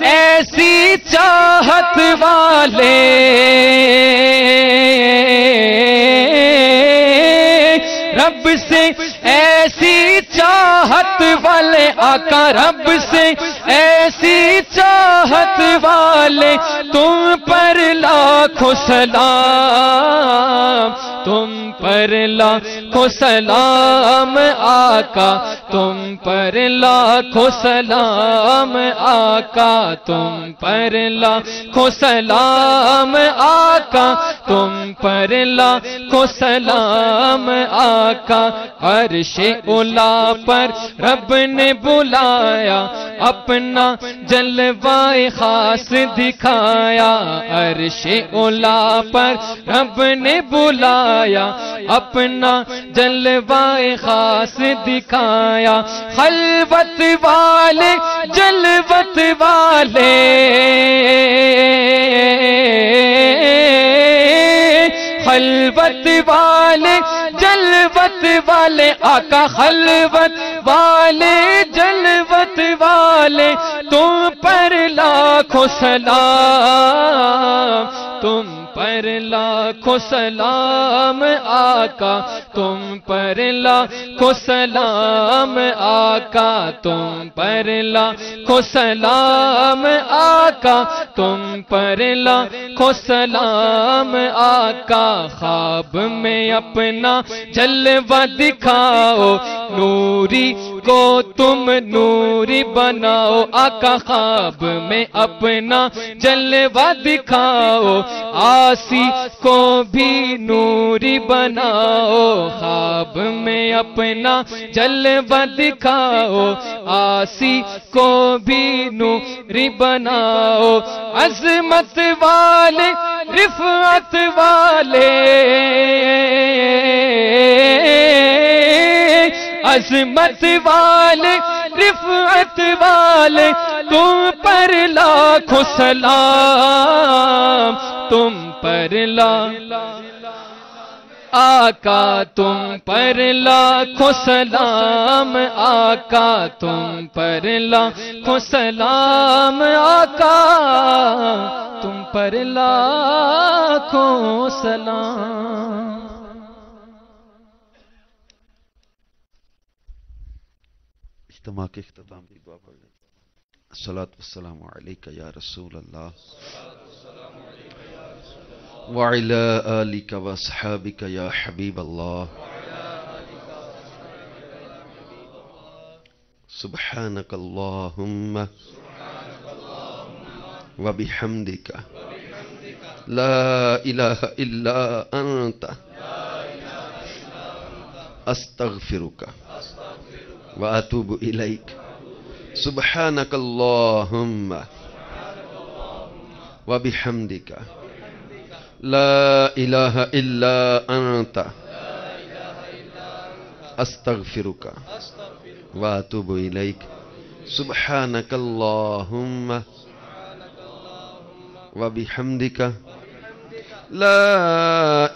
ایسی چاہت والے، رب سے ایسی چاہت والے آقا، رب سے ایسی چاہت والے، تم پر لاکھوں سلام، تم پر لاکھوں سلام آقا، تم پر لاکھوں سلام آقا، تم پر لاکھوں سلام آقا، تم پر لاکھوں سلام آقا۔ عرش اولا پر رب نے بلایا، اپنا جلوہ خاص دکھایا۔ عرش اولا پر رب نے بلایا، اپنا جلوہ خاص دکھایا۔ خلوت والے جلوت والے، خلوت والے جلوت والے آقا، خلوت والے جلوت والے، تم پر لاکھوں سلام، تم پر لاکھوں سلام آقا، تم پر لاکھوں سلام آقا، تم پر لاکھوں سلام آقا، تم پر لاکھوں سلام آقا۔ خواب میں اپنا جلوہ دکھاؤ، نوری کو تم نوری بناؤ آقا، خواب میں اپنا جلوہ دکھاؤ، آسی کو بھی نوری بناؤ، خواب میں اپنا جلوہ دکھاؤ، آسی کو بھی نوری بناؤ۔ عظمت والے رفعت والے، عظمت والے رفعت والے، تم پر لاکھوں سلام، تم پر آقا، تم پر لاکھوں سلام آقا، تم پر لاکھوں سلام آقا، تم پر لاکھوں سلام۔ اجتماع کے اختتام کی دعا پڑھ لیں۔ الصلاۃ والسلام علیک یا رسول اللہ وعلی آلک واصحابک یا حبیب اللہ سبحانك اللهم وبحمدك لا إله إلا أنت أستغفرك وأتوب إليك سبحانك اللهم وبحمدك لا إله إلا أنت أستغفرك وأتوب إليك سبحانك اللهم وبحمدك لا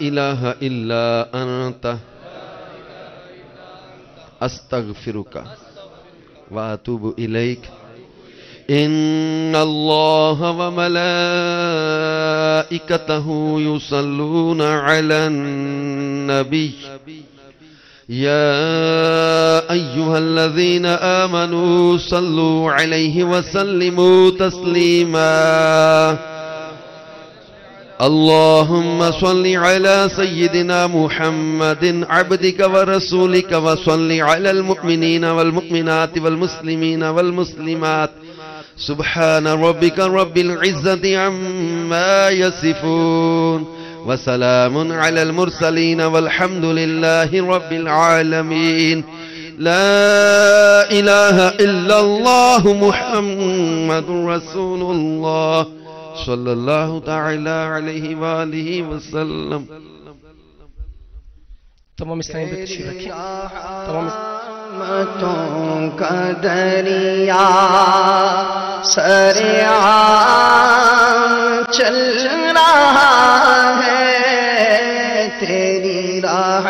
إله إلا أنت أستغفرك وأتوب إليك إن الله وملائكته يصلون على النبي يا أيها الذين آمنوا صلوا عليه وسلموا تسليما اللهم صل على سيدنا محمد عبدك ورسولك وصل على المؤمنين والمؤمنات والمسلمين والمسلمات سبحان ربك رب العزة عما يصفون وسلام على المرسلين والحمد لله رب العالمين لا إله إلا الله محمد رسول الله صلى الله تعالى عليه وآله وسلم. تمام اسلامی پہ تشریف رکھیں. تمام رحمتوں کا دریا سریعان چل رہا ہے تیری راہ